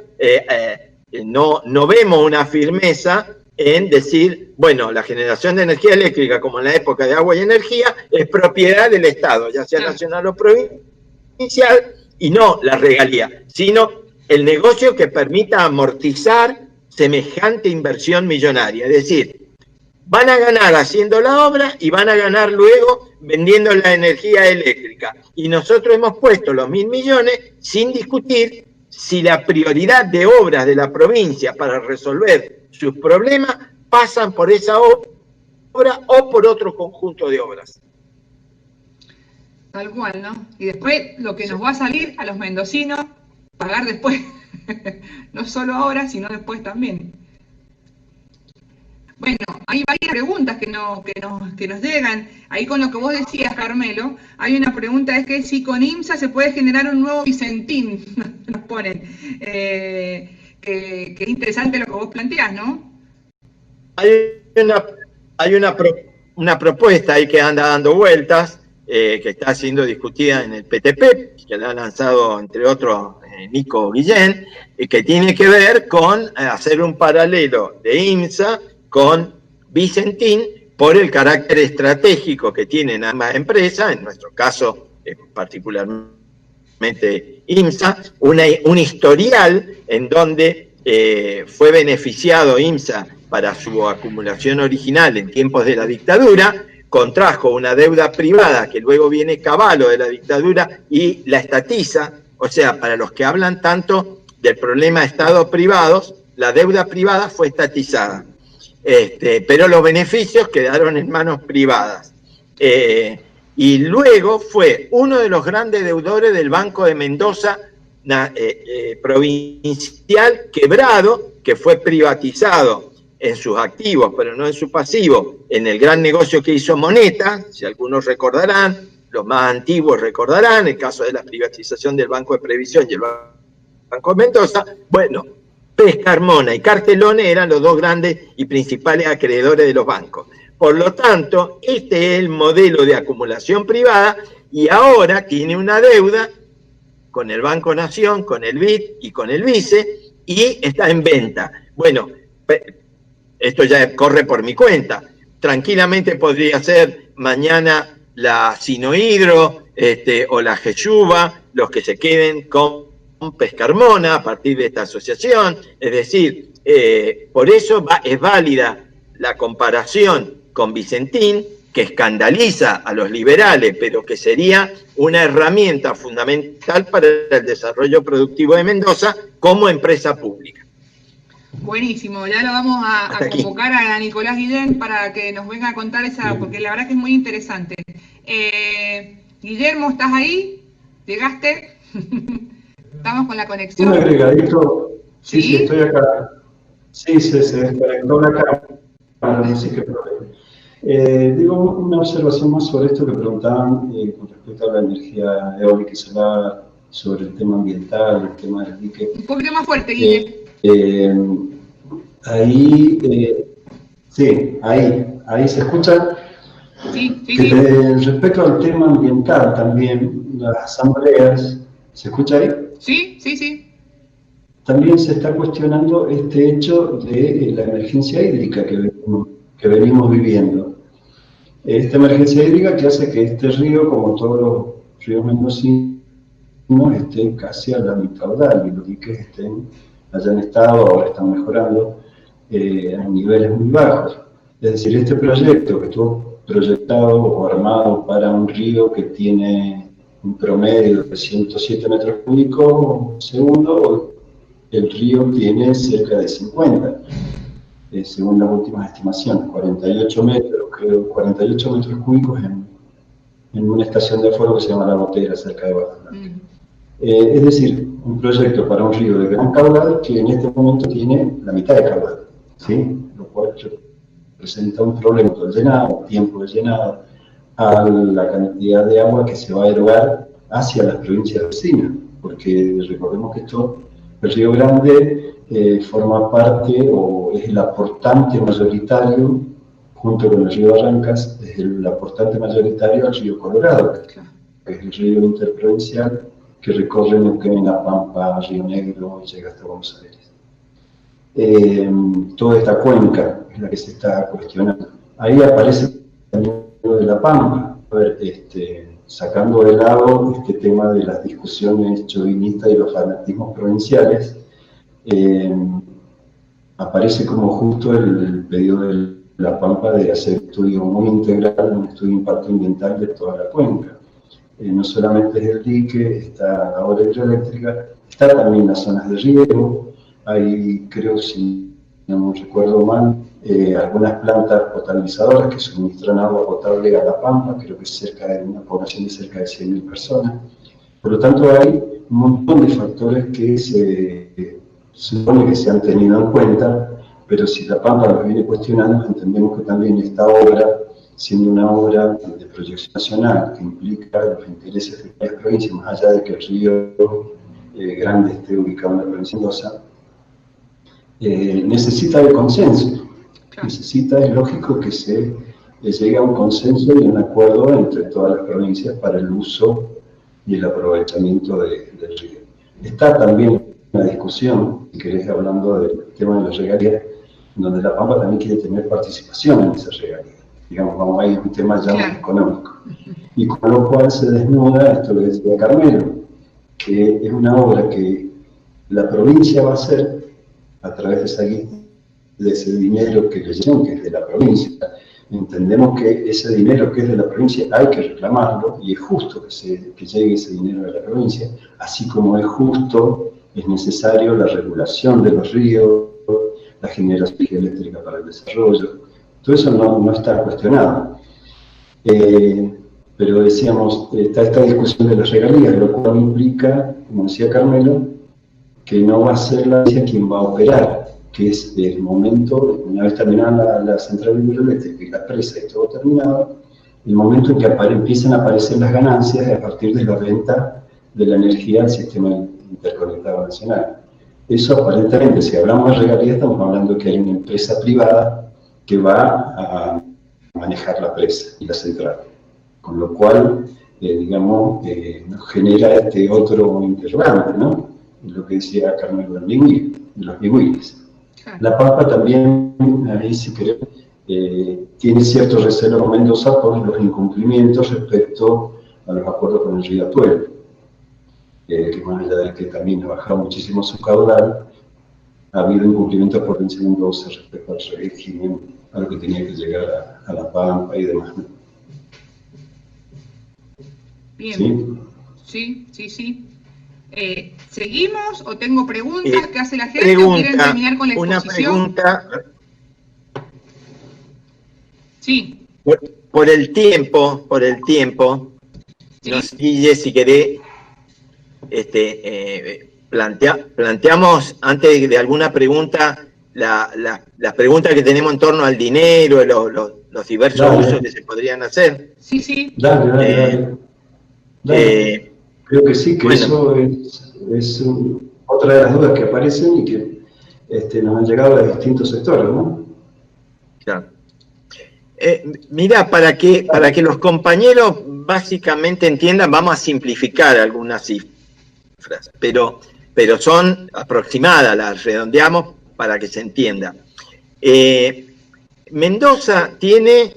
no vemos una firmeza en decir, bueno, la generación de energía eléctrica, como en la época de agua y energía, es propiedad del Estado, ya sea nacional o provincial, y no la regalía, sino el negocio que permita amortizar semejante inversión millonaria. Es decir, van a ganar haciendo la obra y van a ganar luego vendiendo la energía eléctrica. Y nosotros hemos puesto los 1.000 millones sin discutir si la prioridad de obras de la provincia para resolver sus problemas pasan por esa obra o por otro conjunto de obras. Tal cual, ¿no? Y después lo que nos va a salir a los mendocinos, pagar después, no solo ahora, sino después también. Bueno, hay varias preguntas que nos llegan. Ahí con lo que vos decías, Carmelo, hay una pregunta, es que si con IMSA se puede generar un nuevo Vicentín, nos ponen. Que interesante lo que vos planteás, ¿no? Hay una propuesta ahí que anda dando vueltas, que está siendo discutida en el PTP, que la ha lanzado, entre otros, Nico Guillén, y que tiene que ver con hacer un paralelo de IMSA con Vicentín por el carácter estratégico que tienen ambas empresas, en nuestro caso particularmente IMSA, un historial en donde fue beneficiado IMSA para su acumulación original en tiempos de la dictadura, contrajo una deuda privada que luego viene caballo de la dictadura y la estatiza. O sea, para los que hablan tanto del problema de Estado-privados, la deuda privada fue estatizada, pero los beneficios quedaron en manos privadas. Y luego fue uno de los grandes deudores del Banco de Mendoza provincial quebrado, que fue privatizado en sus activos, pero no en su pasivo, en el gran negocio que hizo Moneta, si algunos recordarán, los más antiguos recordarán, el caso de la privatización del Banco de Previsión y el Banco de Mendoza. Bueno, Pescarmona y Cartelone eran los dos grandes y principales acreedores de los bancos. Por lo tanto, este es el modelo de acumulación privada y ahora tiene una deuda con el Banco Nación, con el BID y con el Vice y está en venta. Bueno, esto ya corre por mi cuenta. Tranquilamente podría ser mañana la Sinohidro o la Jeyuba los que se queden con Pescarmona a partir de esta asociación. Es decir, por eso es válida la comparación con Vicentín, que escandaliza a los liberales, pero que sería una herramienta fundamental para el desarrollo productivo de Mendoza como empresa pública. Buenísimo, ya lo vamos a convocar a Nicolás Guillén para que nos venga a contar esa, porque la verdad que es muy interesante. Guillermo, ¿estás ahí? ¿Llegaste? Estamos con la conexión. Un agregadito. Sí, estoy acá. Sí, se desconectó la cámara, no sé qué problema. Digo, una observación más sobre esto que preguntaban con respecto a la energía eólica y solar, sobre el tema ambiental, el tema del dique. Un poquito más fuerte, Guille. Ahí se escucha. Sí. Respecto al tema ambiental también, las asambleas, ¿se escucha ahí? Sí. También se está cuestionando este hecho de la emergencia hídrica que venimos viviendo. Esta emergencia hídrica que hace que este río, como todos los ríos mendocinos, estén casi a la mitad caudal y los diques hayan estado, ahora están mejorando, a niveles muy bajos. Es decir, este proyecto que estuvo proyectado o armado para un río que tiene un promedio de 107 metros cúbicos segundo, el río tiene cerca de 50, según las últimas estimaciones, 48 metros cúbicos en una estación de fuego que se llama La Botera, cerca de Guadalajara. Es decir, un proyecto para un río de gran caudal que en este momento tiene la mitad de caudal, ¿sí? Lo cual presenta un problema del llenado, tiempo de llenado, a la cantidad de agua que se va a erogar hacia las provincias vecinas, porque recordemos que el Río Grande forma parte o es el aportante mayoritario, junto con el río Barrancas, es el aportante mayoritario al río Colorado, que es el río interprovincial que recorre Neuquén, La Pampa, Río Negro y llega hasta Buenos Aires. Toda esta cuenca es la que se está cuestionando. Ahí aparece también lo de La Pampa, sacando de lado este tema de las discusiones chauvinistas y los fanatismos provinciales, aparece como justo el pedido de La Pampa de hacer un estudio muy integral, un estudio de impacto ambiental de toda la cuenca. No solamente es el dique, está la obra hidroeléctrica, está también las zonas de riego, hay, creo, si no me recuerdo mal, algunas plantas potabilizadoras que suministran agua potable a La Pampa, creo que es cerca de una población de cerca de 100.000 personas. Por lo tanto, hay un montón de factores que se supone que se han tenido en cuenta, pero si La Pampa los viene cuestionando, entendemos que también esta obra, siendo una obra de proyección nacional que implica los intereses de varias provincias, más allá de que el río Grande esté ubicado en la provincia de Mendoza, necesita de consenso. Necesita, es lógico que se llegue a un consenso y un acuerdo entre todas las provincias para el uso y el aprovechamiento del río. Está también una discusión, si querés, hablando del tema de las regalías, donde La Pampa también quiere tener participación en esas regalías. digamos, vamos a ir a un tema ya más económico. Y con lo cual se desnuda esto que decía Carmelo, que es una obra que la provincia va a hacer a través de ese dinero que le llegan, que es de la provincia. Entendemos que ese dinero que es de la provincia hay que reclamarlo, y es justo que llegue ese dinero de la provincia, así como es justo, es necesario la regulación de los ríos, la generación eléctrica para el desarrollo. Todo eso no está cuestionado. Pero decíamos, está esta discusión de las regalías, lo cual implica, como decía Carmelo, que no va a ser la provincia quien va a operar, que es el momento, una vez terminada la central hidroeléctrica y la presa y todo terminado, el momento en que empiezan a aparecer las ganancias a partir de la venta de la energía al sistema interconectado nacional. Eso aparentemente, si hablamos de regalías, estamos hablando de que hay una empresa privada que va a manejar la presa y la central. Con lo cual, digamos, nos genera este otro interrogante, ¿no? Lo que decía Carmelo de los Biguiles. La Pampa también, ahí si queremos, tiene cierto recelo con Mendoza por los incumplimientos respecto a los acuerdos con el río Atuel, que más allá de que también ha bajado muchísimo su caudal, ha habido incumplimientos por provincia de Mendoza respecto al régimen, a lo que tenía que llegar a la Pampa y demás, ¿no? Bien. Sí. ¿Seguimos o tengo preguntas? ¿Qué hace la gente? ¿O quieren terminar con la exposición? Una pregunta. Sí. Por el tiempo, ¿sí? No sé, Guille, si querés, planteamos antes de alguna pregunta las preguntas que tenemos en torno al dinero, los diversos usos que se podrían hacer. Sí. Dale. Creo que sí, que bueno, eso es otra de las dudas que aparecen y que nos han llegado de distintos sectores, ¿no? Claro. Mira, para que los compañeros básicamente entiendan, vamos a simplificar algunas cifras, pero son aproximadas, las redondeamos para que se entienda. Mendoza tiene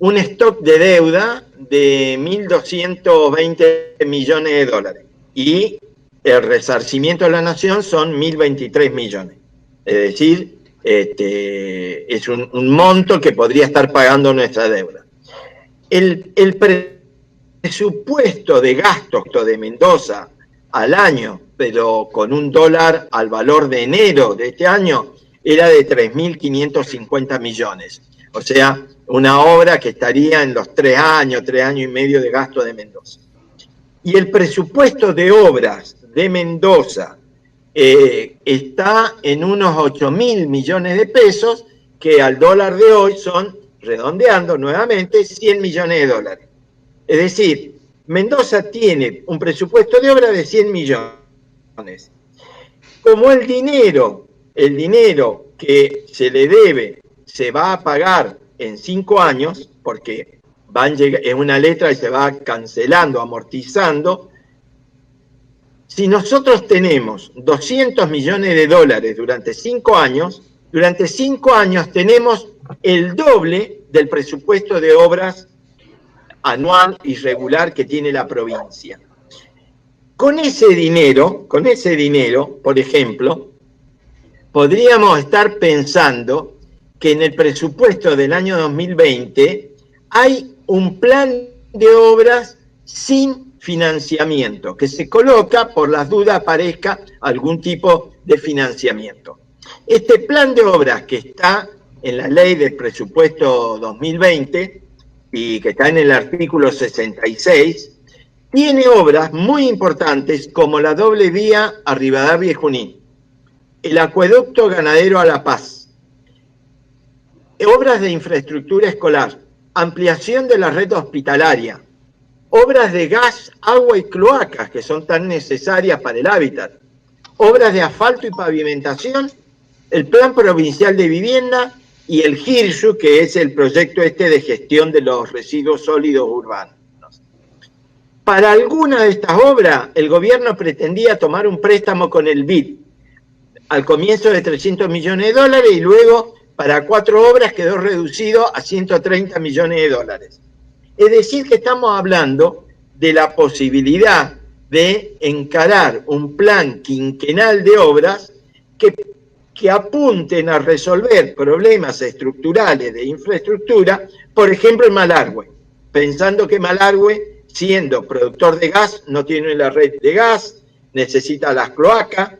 un stock de deuda de 1.220 millones de dólares y el resarcimiento de la nación son 1.023 millones. Es decir, es un monto que podría estar pagando nuestra deuda. El presupuesto de gastos de Mendoza al año, pero con un dólar al valor de enero de este año, era de 3.550 millones. O sea, una obra que estaría en los 3 años y medio de gasto de Mendoza. Y el presupuesto de obras de Mendoza está en unos 8.000 millones de pesos, que al dólar de hoy son, redondeando nuevamente, 100 millones de dólares. Es decir, Mendoza tiene un presupuesto de obra de 100 millones. Como el dinero que se le debe se va a pagar en 5 años, porque es una letra y se va cancelando, amortizando. Si nosotros tenemos 200 millones de dólares durante 5 años, tenemos el doble del presupuesto de obras anual y regular que tiene la provincia. Con ese dinero, por ejemplo, podríamos estar pensando que en el presupuesto del año 2020 hay un plan de obras sin financiamiento, que se coloca por las dudas aparezca algún tipo de financiamiento. Este plan de obras que está en la ley del presupuesto 2020 y que está en el artículo 66, tiene obras muy importantes como la doble vía a Rivadavia y Junín, el acueducto ganadero a La Paz, obras de infraestructura escolar, ampliación de la red hospitalaria, obras de gas, agua y cloacas que son tan necesarias para el hábitat, obras de asfalto y pavimentación, el Plan Provincial de Vivienda y el GIRSU, que es el proyecto de gestión de los residuos sólidos urbanos. Para alguna de estas obras, el gobierno pretendía tomar un préstamo con el BID, al comienzo de 300 millones de dólares y luego para 4 obras quedó reducido a 130 millones de dólares. Es decir, que estamos hablando de la posibilidad de encarar un plan quinquenal de obras que apunten a resolver problemas estructurales de infraestructura, por ejemplo en Malargüe, pensando que Malargüe, siendo productor de gas, no tiene la red de gas, necesita las cloacas,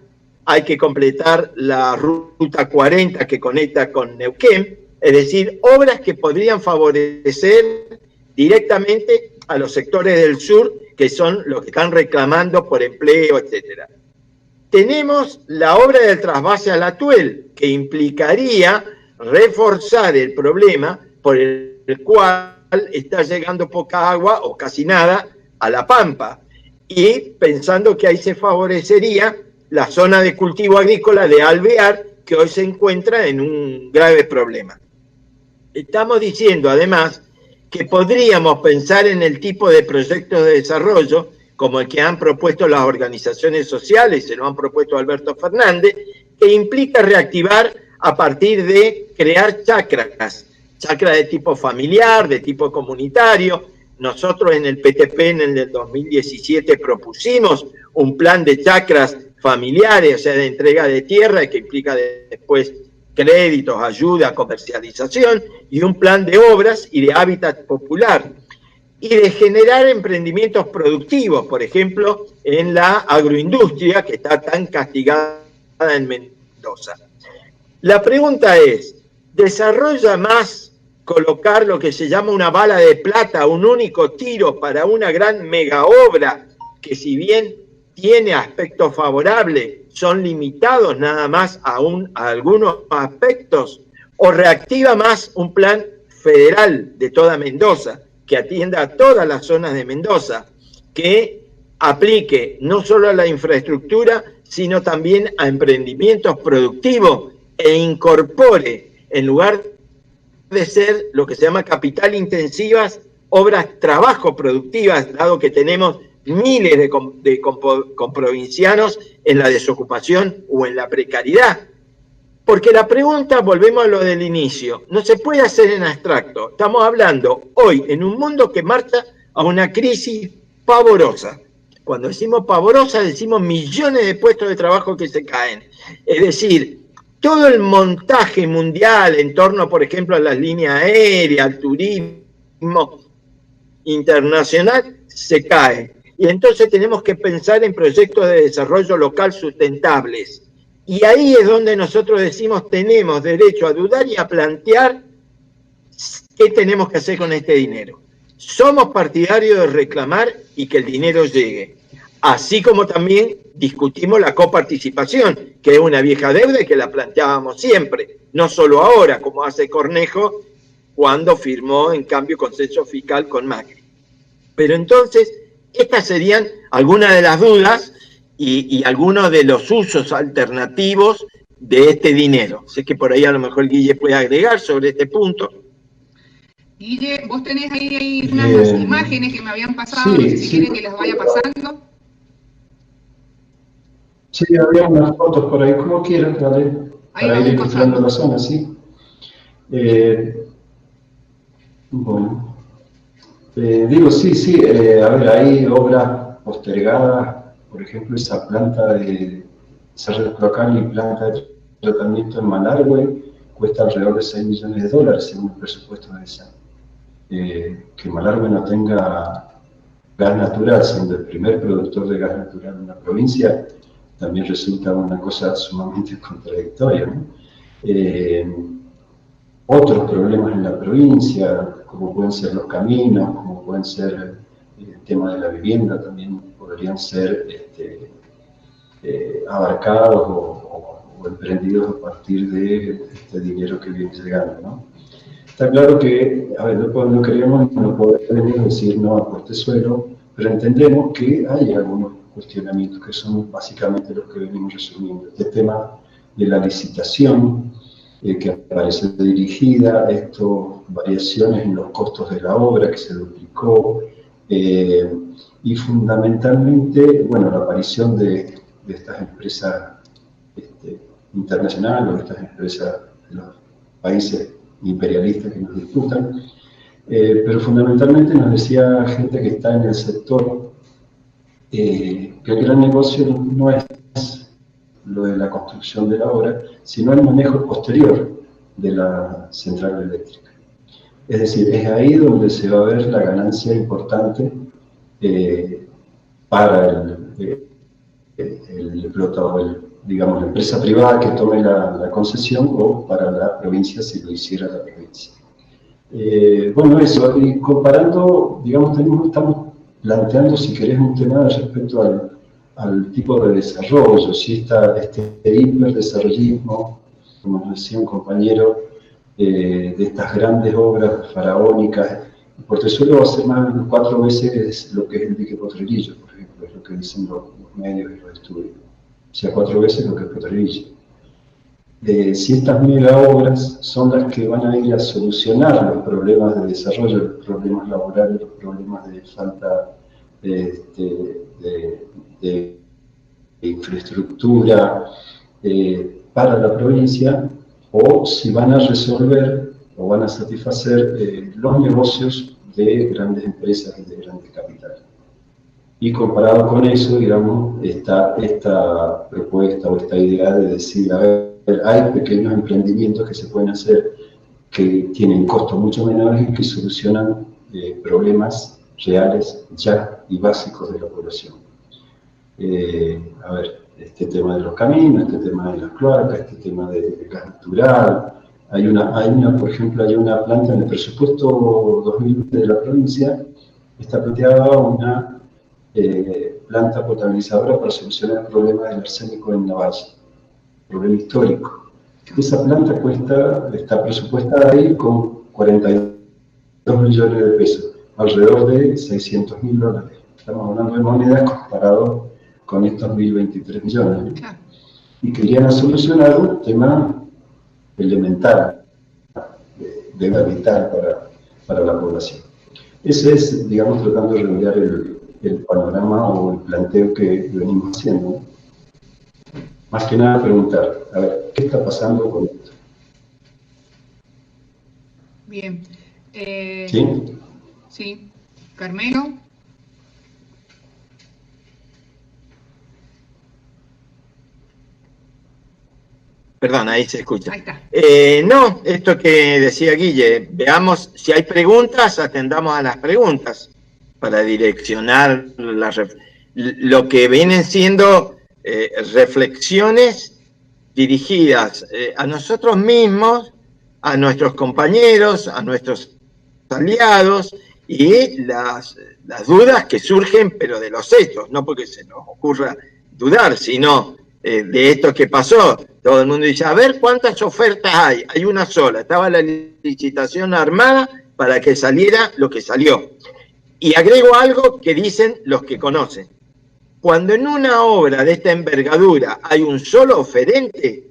hay que completar la ruta 40 que conecta con Neuquén, es decir, obras que podrían favorecer directamente a los sectores del sur, que son los que están reclamando por empleo, etcétera. Tenemos la obra del trasvase al Atuel, que implicaría reforzar el problema por el cual está llegando poca agua o casi nada a La Pampa, y pensando que ahí se favorecería la zona de cultivo agrícola de Alvear, que hoy se encuentra en un grave problema. Estamos diciendo además que podríamos pensar en el tipo de proyectos de desarrollo como el que han propuesto las organizaciones sociales, se lo han propuesto Alberto Fernández, que implica reactivar a partir de crear chacras de tipo familiar, de tipo comunitario. Nosotros en el PTP en el 2017 propusimos un plan de chacras familiares, o sea, de entrega de tierra, que implica después créditos, ayuda, comercialización, y un plan de obras y de hábitat popular, y de generar emprendimientos productivos, por ejemplo, en la agroindustria, que está tan castigada en Mendoza. La pregunta es, ¿desarrolla más colocar lo que se llama una bala de plata, un único tiro para una gran mega obra, que si bien tiene aspectos favorables, son limitados nada más a algunos aspectos, o reactiva más un plan federal de toda Mendoza, que atienda a todas las zonas de Mendoza, que aplique no solo a la infraestructura, sino también a emprendimientos productivos e incorpore, en lugar de ser lo que se llama capital intensivas, obras trabajo productivas, dado que tenemos miles de comprovincianos en la desocupación o en la precariedad. Porque la pregunta, volvemos a lo del inicio, no se puede hacer en abstracto. Estamos hablando hoy en un mundo que marcha a una crisis pavorosa. Cuando decimos pavorosa, decimos millones de puestos de trabajo que se caen. Es decir, todo el montaje mundial en torno, por ejemplo, a las líneas aéreas, al turismo internacional, se cae. Y entonces tenemos que pensar en proyectos de desarrollo local sustentables. Y ahí es donde nosotros decimos tenemos derecho a dudar y a plantear qué tenemos que hacer con este dinero. Somos partidarios de reclamar y que el dinero llegue. Así como también discutimos la coparticipación, que es una vieja deuda y que la planteábamos siempre. No solo ahora, como hace Cornejo, cuando firmó en cambio consenso fiscal con Macri. Pero entonces, estas serían algunas de las dudas y algunos de los usos alternativos de este dinero. Sé que por ahí a lo mejor Guille puede agregar sobre este punto. Guille, vos tenés ahí unas imágenes que me habían pasado, sí, no sé si quieren que las vaya pasando. Sí, había unas fotos por ahí, como quieran, ¿vale? Para ir ilustrando la zona, ¿sí? Bueno. Digo, sí, a ver, hay obras postergadas, por ejemplo, esa planta de desarrollo local y planta de tratamiento en Malargüe cuesta alrededor de $6 millones según el presupuesto de esa. Que Malargüe no tenga gas natural, siendo el primer productor de gas natural en la provincia, también resulta una cosa sumamente contradictoria, ¿no? Otros problemas en la provincia, como pueden ser los caminos, como pueden ser el tema de la vivienda, también podrían ser abarcados o emprendidos a partir de este dinero que viene llegando, ¿no? Está claro que, a ver, no queremos no podemos decir no a Portezuelo, pero entendemos que hay algunos cuestionamientos que son básicamente los que venimos resumiendo. Este tema de la licitación, que aparece dirigida, variaciones en los costos de la obra que se duplicó, y fundamentalmente, bueno, la aparición de estas empresas internacionales, o estas empresas países imperialistas que nos disputan, pero fundamentalmente nos decía gente que está en el sector que el gran negocio no es lo de la construcción de la obra, sino el manejo posterior de la central eléctrica. Es decir, es ahí donde se va a ver la ganancia importante para el explotador, digamos, la empresa privada que tome la concesión, o para la provincia si lo hiciera la provincia. Bueno, eso, y comparando, digamos, estamos planteando, si querés, un tema respecto al tipo de desarrollo, si está este hiperdesarrollismo, como nos decía un compañero, de estas grandes obras faraónicas. Portezuelo va a ser más de 4 veces lo que es el dique Potrerillo, por ejemplo, es lo que dicen los medios y los estudios. O sea, 4 veces lo que es Potrerillo. Si estas mega obras son las que van a ir a solucionar los problemas de desarrollo, los problemas laborales, los problemas de falta de infraestructura para la provincia, o si van a resolver o van a satisfacer los negocios de grandes empresas y de grandes capitales. Y comparado con eso, digamos, está esta propuesta o esta idea de decir, a ver, hay pequeños emprendimientos que se pueden hacer que tienen costos mucho menores y que solucionan problemas reales ya y básicos de la población. A ver, este tema de los caminos, este tema de las cloacas, este tema de gas natural. Por ejemplo, hay una planta en el presupuesto 2020 de la provincia, está planteada una planta potabilizadora para solucionar el problema del arsénico en Lavalle, problema histórico. Esa planta está presupuestada ahí con 42 millones de pesos, alrededor de $600.000. Estamos hablando de monedas comparado con estos 1.023 millones. Y querían solucionar un tema elemental, de vital para la población. Ese es, digamos, tratando de redondear el panorama o el planteo que venimos haciendo. Más que nada preguntar, a ver, ¿qué está pasando con esto? Bien. ¿Sí? Sí. Carmelo. Perdón, ahí se escucha. Ahí está. No, esto que decía Guille, veamos si hay preguntas, atendamos a las preguntas para direccionar lo que vienen siendo reflexiones dirigidas a nosotros mismos, a nuestros compañeros, a nuestros aliados, y las dudas que surgen, pero de los hechos, no porque se nos ocurra dudar, sino de esto que pasó. Todo el mundo dice, a ver cuántas ofertas hay. Hay una sola, estaba la licitación armada para que saliera lo que salió. Y agrego algo que dicen los que conocen. Cuando en una obra de esta envergadura hay un solo oferente,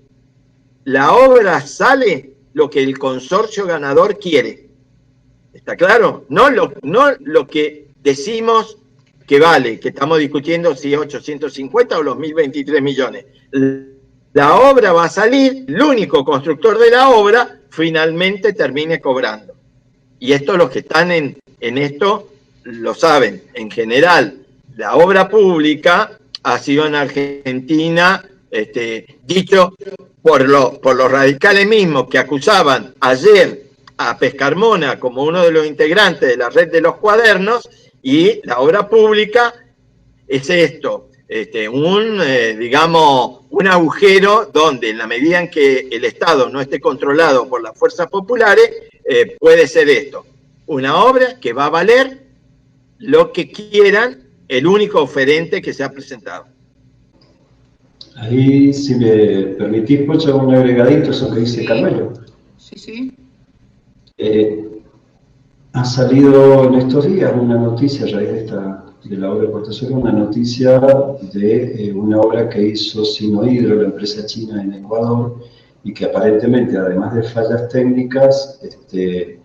la obra sale lo que el consorcio ganador quiere. ¿Está claro? No lo que decimos que vale, que estamos discutiendo si 850 o los 1.023 millones. La obra va a salir, el único constructor de la obra finalmente termine cobrando. Y esto los que están en esto lo saben. En general, la obra pública ha sido en Argentina, dicho por los radicales mismos que acusaban ayer a Pescarmona como uno de los integrantes de la red de los cuadernos, y la obra pública es esto, digamos, un agujero donde en la medida en que el Estado no esté controlado por las fuerzas populares, puede ser esto, una obra que va a valer lo que quieran el único oferente que se ha presentado. Ahí, si me permitís, Pocha, un agregadito a eso que dice Carmelo. Sí. Ha salido en estos días una noticia a raíz de la obra de Portezuelo, una noticia de una obra que hizo Sinohydro, la empresa china en Ecuador, y que aparentemente, además de fallas técnicas, de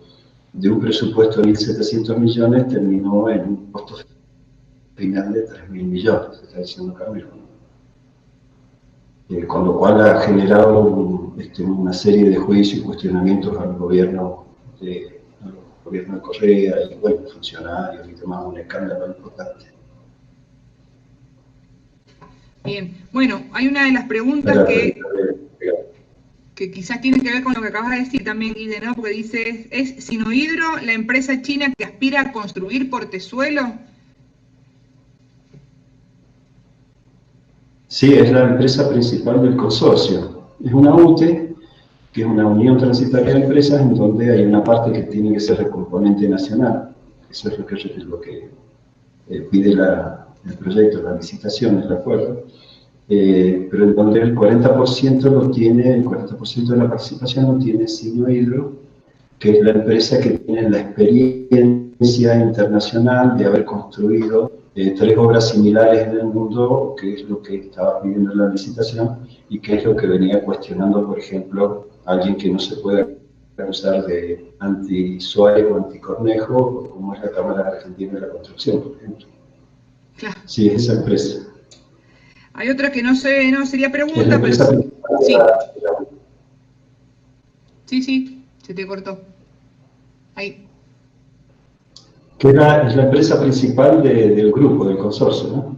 un presupuesto de 1.700 millones, terminó en un costo final de 3.000 millones, está diciendo Carmelo. con lo cual ha generado una serie de juicios y cuestionamientos al gobierno de Correa y bueno, funcionarios y demás, un escándalo importante. Bien, bueno, hay una de las preguntas que quizás tiene que ver con lo que acabas de decir también, Guille, ¿no? Porque dice, ¿es Sinohydro la empresa china que aspira a construir Portezuelo? Sí, es la empresa principal del consorcio. Es una UTE, que es una unión transitaria de empresas, en donde hay una parte que tiene que ser de componente nacional. Eso es lo que pide el proyecto, la licitación, el acuerdo. Pero en donde el 40% de la participación lo tiene Sinohydro, que es la empresa que tiene la experiencia internacional de haber construido 3 obras similares en el mundo, que es lo que estaba pidiendo la licitación y que es lo que venía cuestionando, por ejemplo, alguien que no se puede acusar de anti-Suárez o anti-Cornejo, como es la Cámara Argentina de la Construcción, por ejemplo. Claro. Sí, es esa empresa. Hay otra que no sé, no sería pregunta, pero sí. Sí, se te cortó. Ahí. Que es la empresa principal del grupo, del consorcio, ¿no?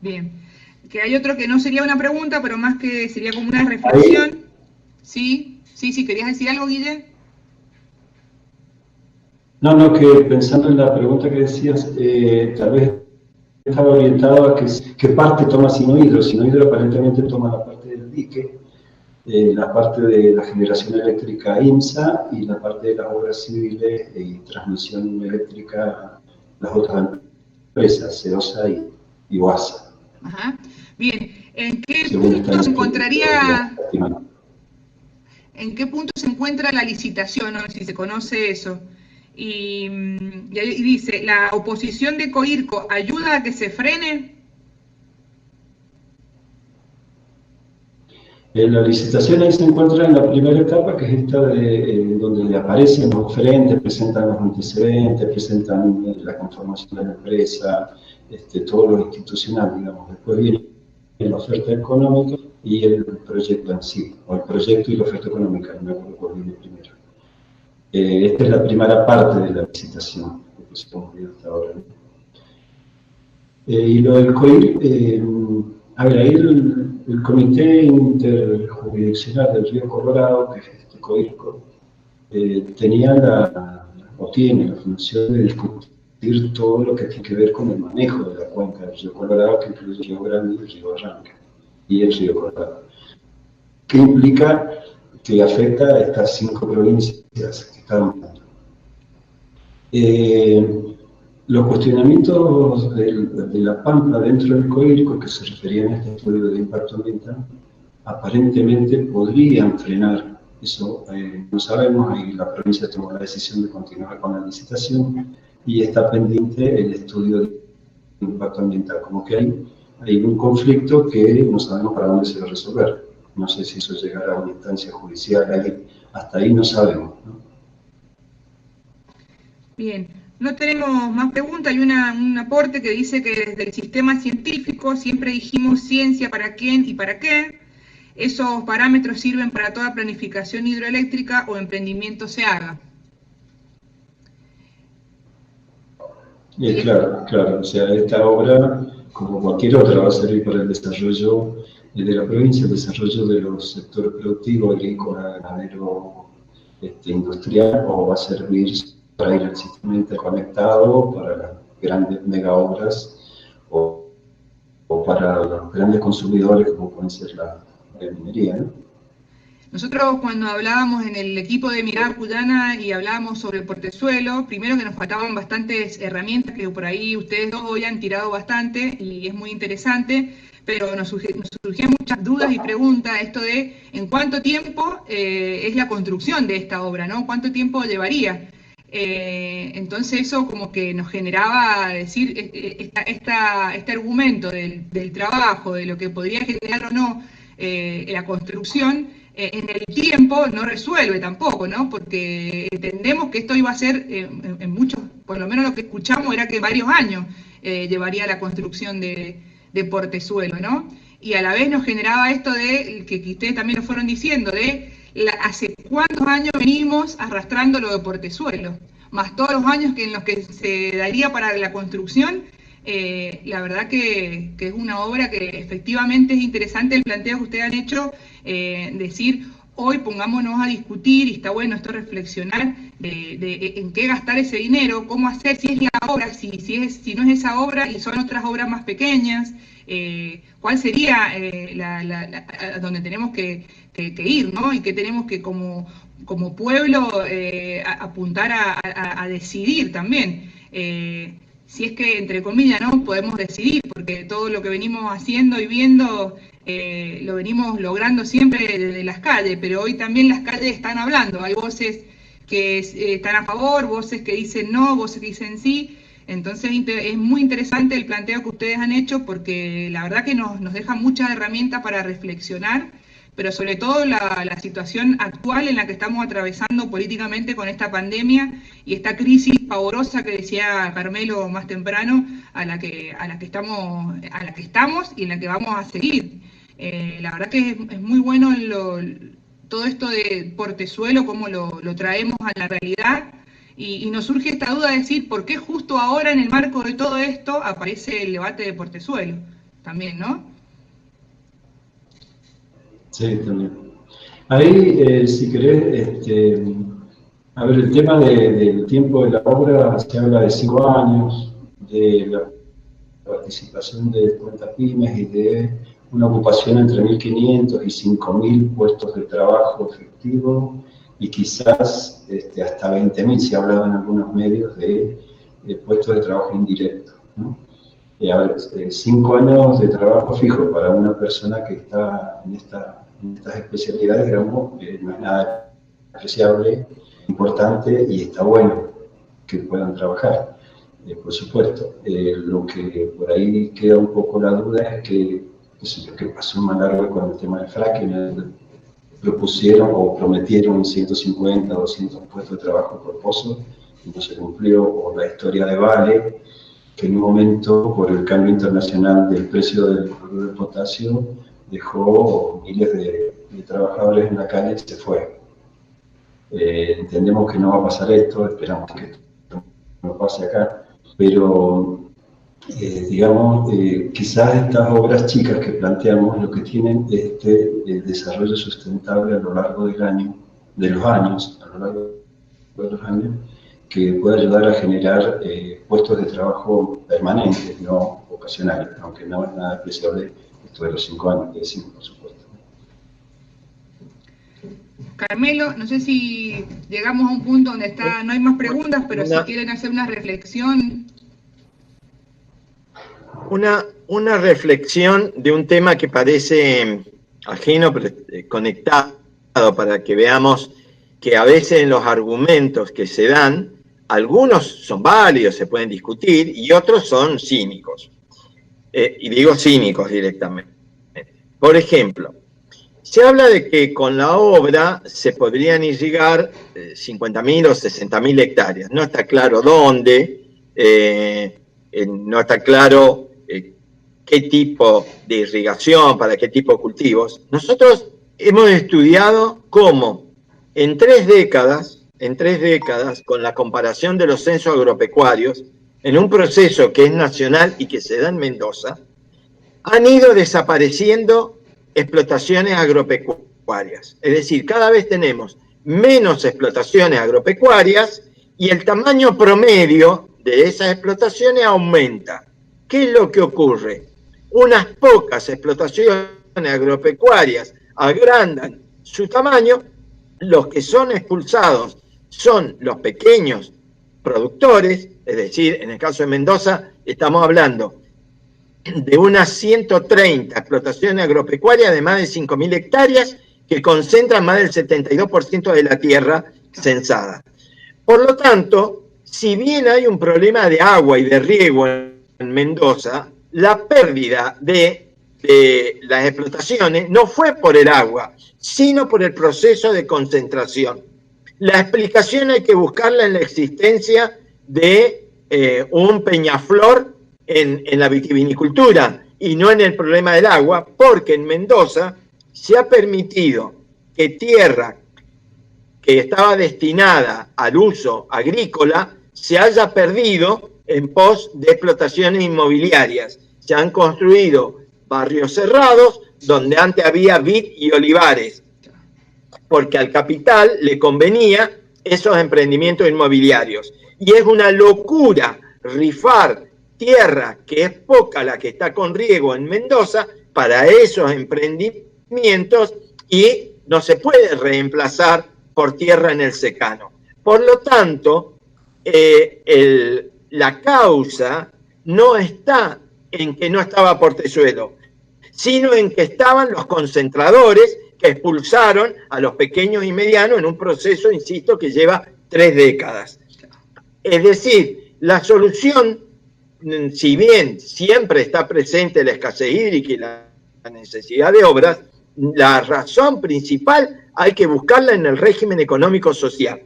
Bien. Que hay otro que no sería una pregunta, pero más que sería como una reflexión. Sí, ¿querías decir algo, Guille? No, que pensando en la pregunta que decías, tal vez estaba orientado a qué parte toma Sinohydro. Sinohydro aparentemente toma la parte del dique, la parte de la generación eléctrica IMSA y la parte de las obras civiles y transmisión eléctrica, las otras empresas, CEOSA y OASA. Ajá. Bien, ¿en qué punto se encontraría? ¿En qué punto se encuentra la licitación? No sé si se conoce eso. Y dice, ¿la oposición de Coirco ayuda a que se frene? La licitación ahí se encuentra en la primera etapa, que es esta donde le aparecen los oferentes, presentan los antecedentes, presentan la conformación de la empresa, todo lo institucional, digamos. Después viene la oferta económica y el proyecto en sí, o el proyecto y la oferta económica, no me acuerdo cuál viene primero. Esta es la primera parte de la licitación, que se hemos visto hasta ahora, ¿no? Y lo del COIR, a ver, ahí el Comité Interjurisdiccional del Río Colorado, que es COIRCO, tenía o tiene la función de discutir todo lo que tiene que ver con el manejo de la cuenca del Río Colorado, que incluye el Río Grande, el Río Barranca y el Río Colorado. ¿Qué implica? Que afecta a estas 5 provincias que estaban hablando. Los cuestionamientos de la Pampa dentro del COIRCO, que se referían a este estudio de impacto ambiental, aparentemente podrían frenar eso. No sabemos, y la provincia tomó la decisión de continuar con la licitación y está pendiente el estudio de impacto ambiental. Como que hay un conflicto que no sabemos para dónde se va a resolver. No sé si eso llegará a una instancia judicial, hasta ahí no sabemos, ¿no? Bien, no tenemos más preguntas. Hay un aporte que dice que desde el sistema científico siempre dijimos ciencia para quién y para qué. Esos parámetros sirven para toda planificación hidroeléctrica o emprendimiento se haga. Claro. O sea, esta obra, como cualquier otra, va a servir para el desarrollo de la provincia, el desarrollo de los sectores productivos, agrícola, ganadero, industrial, o va a servir para ir al sistema interconectado, para las grandes mega obras o para los grandes consumidores, como pueden ser la minería, ¿no? Nosotros cuando hablábamos en el equipo de Mirada Cuyana y hablábamos sobre el Portezuelo, primero que nos faltaban bastantes herramientas que por ahí ustedes dos hoy han tirado bastante y es muy interesante, pero nos surgían muchas dudas y preguntas, esto de en cuánto tiempo es la construcción de esta obra, ¿no? ¿Cuánto tiempo llevaría? Entonces eso como que nos generaba decir este argumento del trabajo, de lo que podría generar o no la construcción, en el tiempo no resuelve tampoco, ¿no? Porque entendemos que esto iba a ser, en muchos, por lo menos lo que escuchamos era que varios años llevaría la construcción de Portezuelo, ¿no? y a la vez nos generaba esto de, que ustedes también lo fueron diciendo, de hace cuántos años venimos arrastrando lo de Portezuelo, más todos los años en los que se daría para la construcción. La verdad que es una obra que efectivamente es interesante el planteo que ustedes han hecho, decir, hoy pongámonos a discutir, y está bueno esto reflexionar de en qué gastar ese dinero, cómo hacer, si es la obra, si no es esa obra y son otras obras más pequeñas, cuál sería donde tenemos que ir, ¿no? Y que tenemos que como pueblo apuntar a decidir también. Si es que, entre comillas, no podemos decidir, porque todo lo que venimos haciendo y viendo lo venimos logrando siempre desde las calles, pero hoy también las calles están hablando, hay voces que están a favor, voces que dicen no, voces que dicen sí. Entonces es muy interesante el planteo que ustedes han hecho, porque la verdad que nos deja muchas herramientas para reflexionar, pero sobre todo la situación actual en la que estamos atravesando políticamente con esta pandemia y esta crisis pavorosa que decía Carmelo más temprano, a la que estamos y en la que vamos a seguir. La verdad que es muy bueno todo esto de Portezuelo, cómo lo traemos a la realidad, y nos surge esta duda de decir por qué justo ahora, en el marco de todo esto, aparece el debate de Portezuelo también, ¿no? Sí, también. Ahí, si querés, a ver, el tema del tiempo de la obra, se habla de 5 años, de la participación de 50 pymes y de una ocupación entre 1.500 y 5.000 puestos de trabajo efectivos, y quizás hasta 20.000, se ha hablado en algunos medios de puestos de trabajo indirectos, ¿no? A ver, 5 años de trabajo fijo para una persona que está en estas especialidades, digamos, no es nada apreciable, importante, y está bueno que puedan trabajar, por supuesto. Lo que por ahí queda un poco la duda es que pasó en Malargüe con el tema del fracking, propusieron o prometieron 150 o 200 puestos de trabajo por pozo, y no se cumplió, o la historia de Vale, que en un momento, por el cambio internacional del precio del cloruro de potasio, dejó miles de trabajadores en la calle y se fue. Entendemos que no va a pasar esto, esperamos que esto no pase acá, pero digamos, quizás estas obras chicas que planteamos lo que tienen es el desarrollo sustentable a lo largo del año, a lo largo de los años, que puede ayudar a generar puestos de trabajo permanentes, no ocasionales, aunque no es nada apreciable esto de los 5 años que decimos, por supuesto. Carmelo, no sé si llegamos a un punto donde no hay más preguntas, pero si quieren hacer una reflexión. Una reflexión de un tema que parece ajeno, pero conectado, para que veamos que a veces en los argumentos que se dan, algunos son válidos, se pueden discutir, y otros son cínicos. Y digo cínicos directamente. Por ejemplo, se habla de que con la obra se podrían irrigar 50.000 o 60.000 hectáreas. No está claro dónde, no está claro qué tipo de irrigación, para qué tipo de cultivos. Nosotros hemos estudiado cómo en 3 décadas, con la comparación de los censos agropecuarios, en un proceso que es nacional y que se da en Mendoza, han ido desapareciendo explotaciones agropecuarias. Es decir, cada vez tenemos menos explotaciones agropecuarias y el tamaño promedio de esas explotaciones aumenta. ¿Qué es lo que ocurre? Unas pocas explotaciones agropecuarias agrandan su tamaño, los que son expulsados son los pequeños productores, es decir, en el caso de Mendoza estamos hablando de unas 130 explotaciones agropecuarias de más de 5.000 hectáreas que concentran más del 72% de la tierra censada. Por lo tanto, si bien hay un problema de agua y de riego en Mendoza, la pérdida de las explotaciones no fue por el agua, sino por el proceso de concentración. La explicación hay que buscarla en la existencia de un peñaflor en la vitivinicultura y no en el problema del agua, porque en Mendoza se ha permitido que tierra que estaba destinada al uso agrícola se haya perdido en pos de explotaciones inmobiliarias. Se han construido barrios cerrados donde antes había vid y olivares, porque al capital le convenía esos emprendimientos inmobiliarios. Y es una locura rifar tierra, que es poca la que está con riego en Mendoza, para esos emprendimientos, y no se puede reemplazar por tierra en el secano. Por lo tanto, la causa no está en que no estaba Portezuelo, sino en que estaban los concentradores que expulsaron a los pequeños y medianos en un proceso, insisto, que lleva 3 décadas. Es decir, la solución, si bien siempre está presente la escasez hídrica y la necesidad de obras, la razón principal hay que buscarla en el régimen económico-social.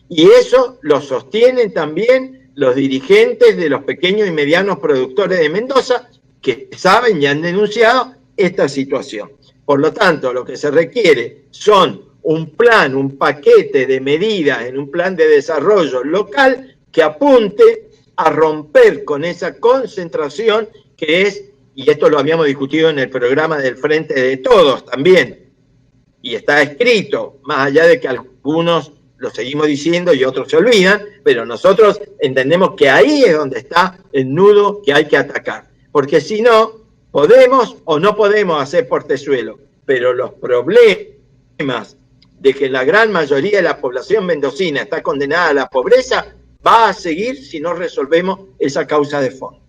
Y eso lo sostienen también los dirigentes de los pequeños y medianos productores de Mendoza, que saben y han denunciado esta situación. Por lo tanto, lo que se requiere son un plan, un paquete de medidas en un plan de desarrollo local que apunte a romper con esa concentración que es, y esto lo habíamos discutido en el programa del Frente de Todos también, y está escrito, más allá de que algunos lo seguimos diciendo y otros se olvidan, pero nosotros entendemos que ahí es donde está el nudo que hay que atacar, porque si no, podemos o no podemos hacer Portezuelo, pero los problemas de que la gran mayoría de la población mendocina está condenada a la pobreza va a seguir si no resolvemos esa causa de fondo.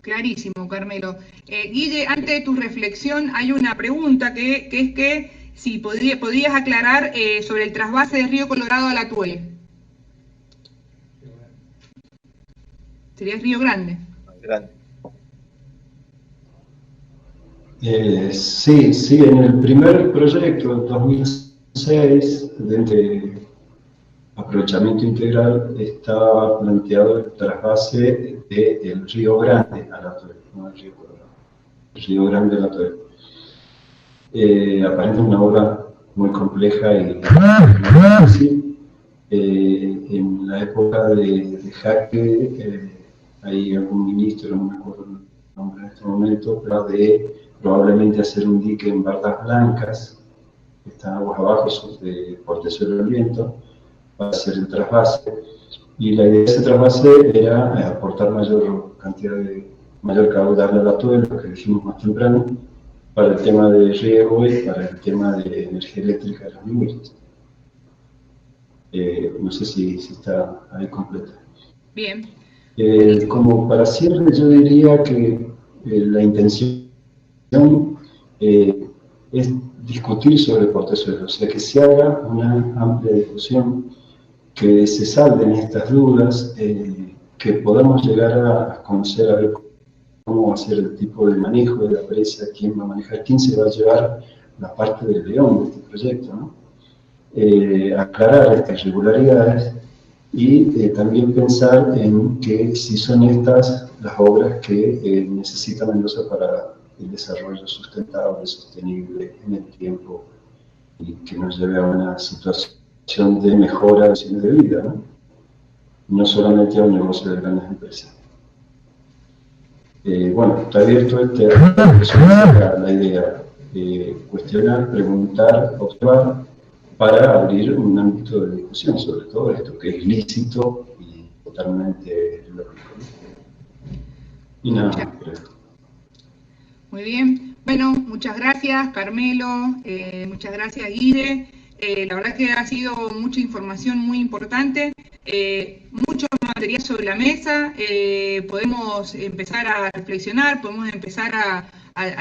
Clarísimo, Carmelo. Guille, antes de tu reflexión hay una pregunta que es que si podrías aclarar sobre el trasvase de Río Colorado a la Tuel. Sería Río Grande. Grande. Sí, en el primer proyecto, en 2006, de aprovechamiento integral, estaba planteado el trasvase del Río Grande a la Tuel, no el Río Colorado, el Río Grande a la Tuel. Aparentemente una obra muy compleja y difícil. En la época de Jaque, hay algún ministro, no me acuerdo el nombre en este momento, pero de probablemente hacer un dique en Bardas Blancas, que está aguas abajo de Portezuelo del Viento, para hacer el trasvase. Y la idea de ese trasvase era aportar mayor caudal a la Tuel, lo que dijimos más temprano, para el tema de riego y para el tema de energía eléctrica de las viviendas. No sé si está ahí completa. Bien. Como para cierre, yo diría que la intención es discutir sobre Portezuelo, o sea, que se haga una amplia discusión, que se salden estas dudas, que podamos llegar a conocer, a ver cómo va a ser el tipo de manejo de la presa, quién va a manejar, quién se va a llevar la parte del león de este proyecto, ¿no? Aclarar estas irregularidades y también pensar en que si son estas las obras que necesita Mendoza para el desarrollo sustentable, sostenible en el tiempo y que nos lleve a una situación de mejora de vida, ¿no? No solamente a un negocio de grandes empresas. Bueno, está abierto la idea de cuestionar, preguntar, observar, para abrir un ámbito de discusión sobre todo esto, que es lícito y totalmente lógico. Y nada, creo. Muy bien. Bueno, muchas gracias, Carmelo, muchas gracias, Guille. La verdad que ha sido mucha información muy importante, mucho material sobre la mesa, podemos empezar a reflexionar, podemos empezar a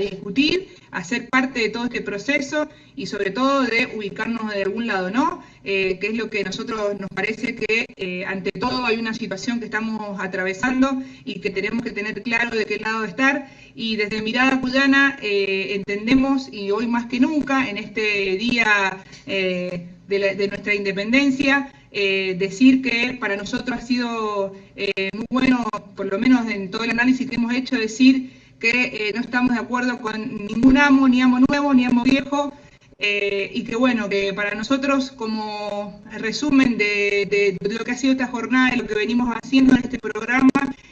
discutir, a ser parte de todo este proceso y sobre todo de ubicarnos de algún lado, ¿no? Que es lo que a nosotros nos parece que ante todo hay una situación que estamos atravesando y que tenemos que tener claro de qué lado estar, y desde Mirada Cuyana entendemos, y hoy más que nunca, en este día de nuestra independencia, decir que para nosotros ha sido muy bueno, por lo menos en todo el análisis que hemos hecho, decir que no estamos de acuerdo con ningún amo, ni amo nuevo, ni amo viejo, y que bueno, que para nosotros, como resumen de lo que ha sido esta jornada, de lo que venimos haciendo en este programa,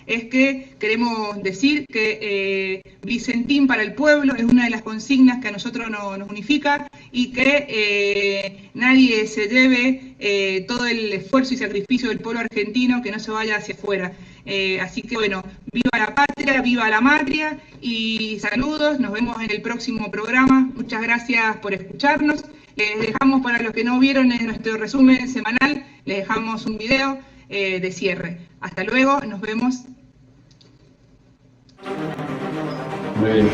es que queremos decir que Vicentín para el pueblo es una de las consignas que a nosotros nos unifica, y que nadie se debe todo el esfuerzo y sacrificio del pueblo argentino, que no se vaya hacia afuera. Así que bueno, viva la patria, viva la matria, y saludos, nos vemos en el próximo programa. Muchas gracias por escucharnos. Les dejamos, para los que no vieron en nuestro resumen semanal, les dejamos un video de cierre. Hasta luego, nos vemos. Muy bien.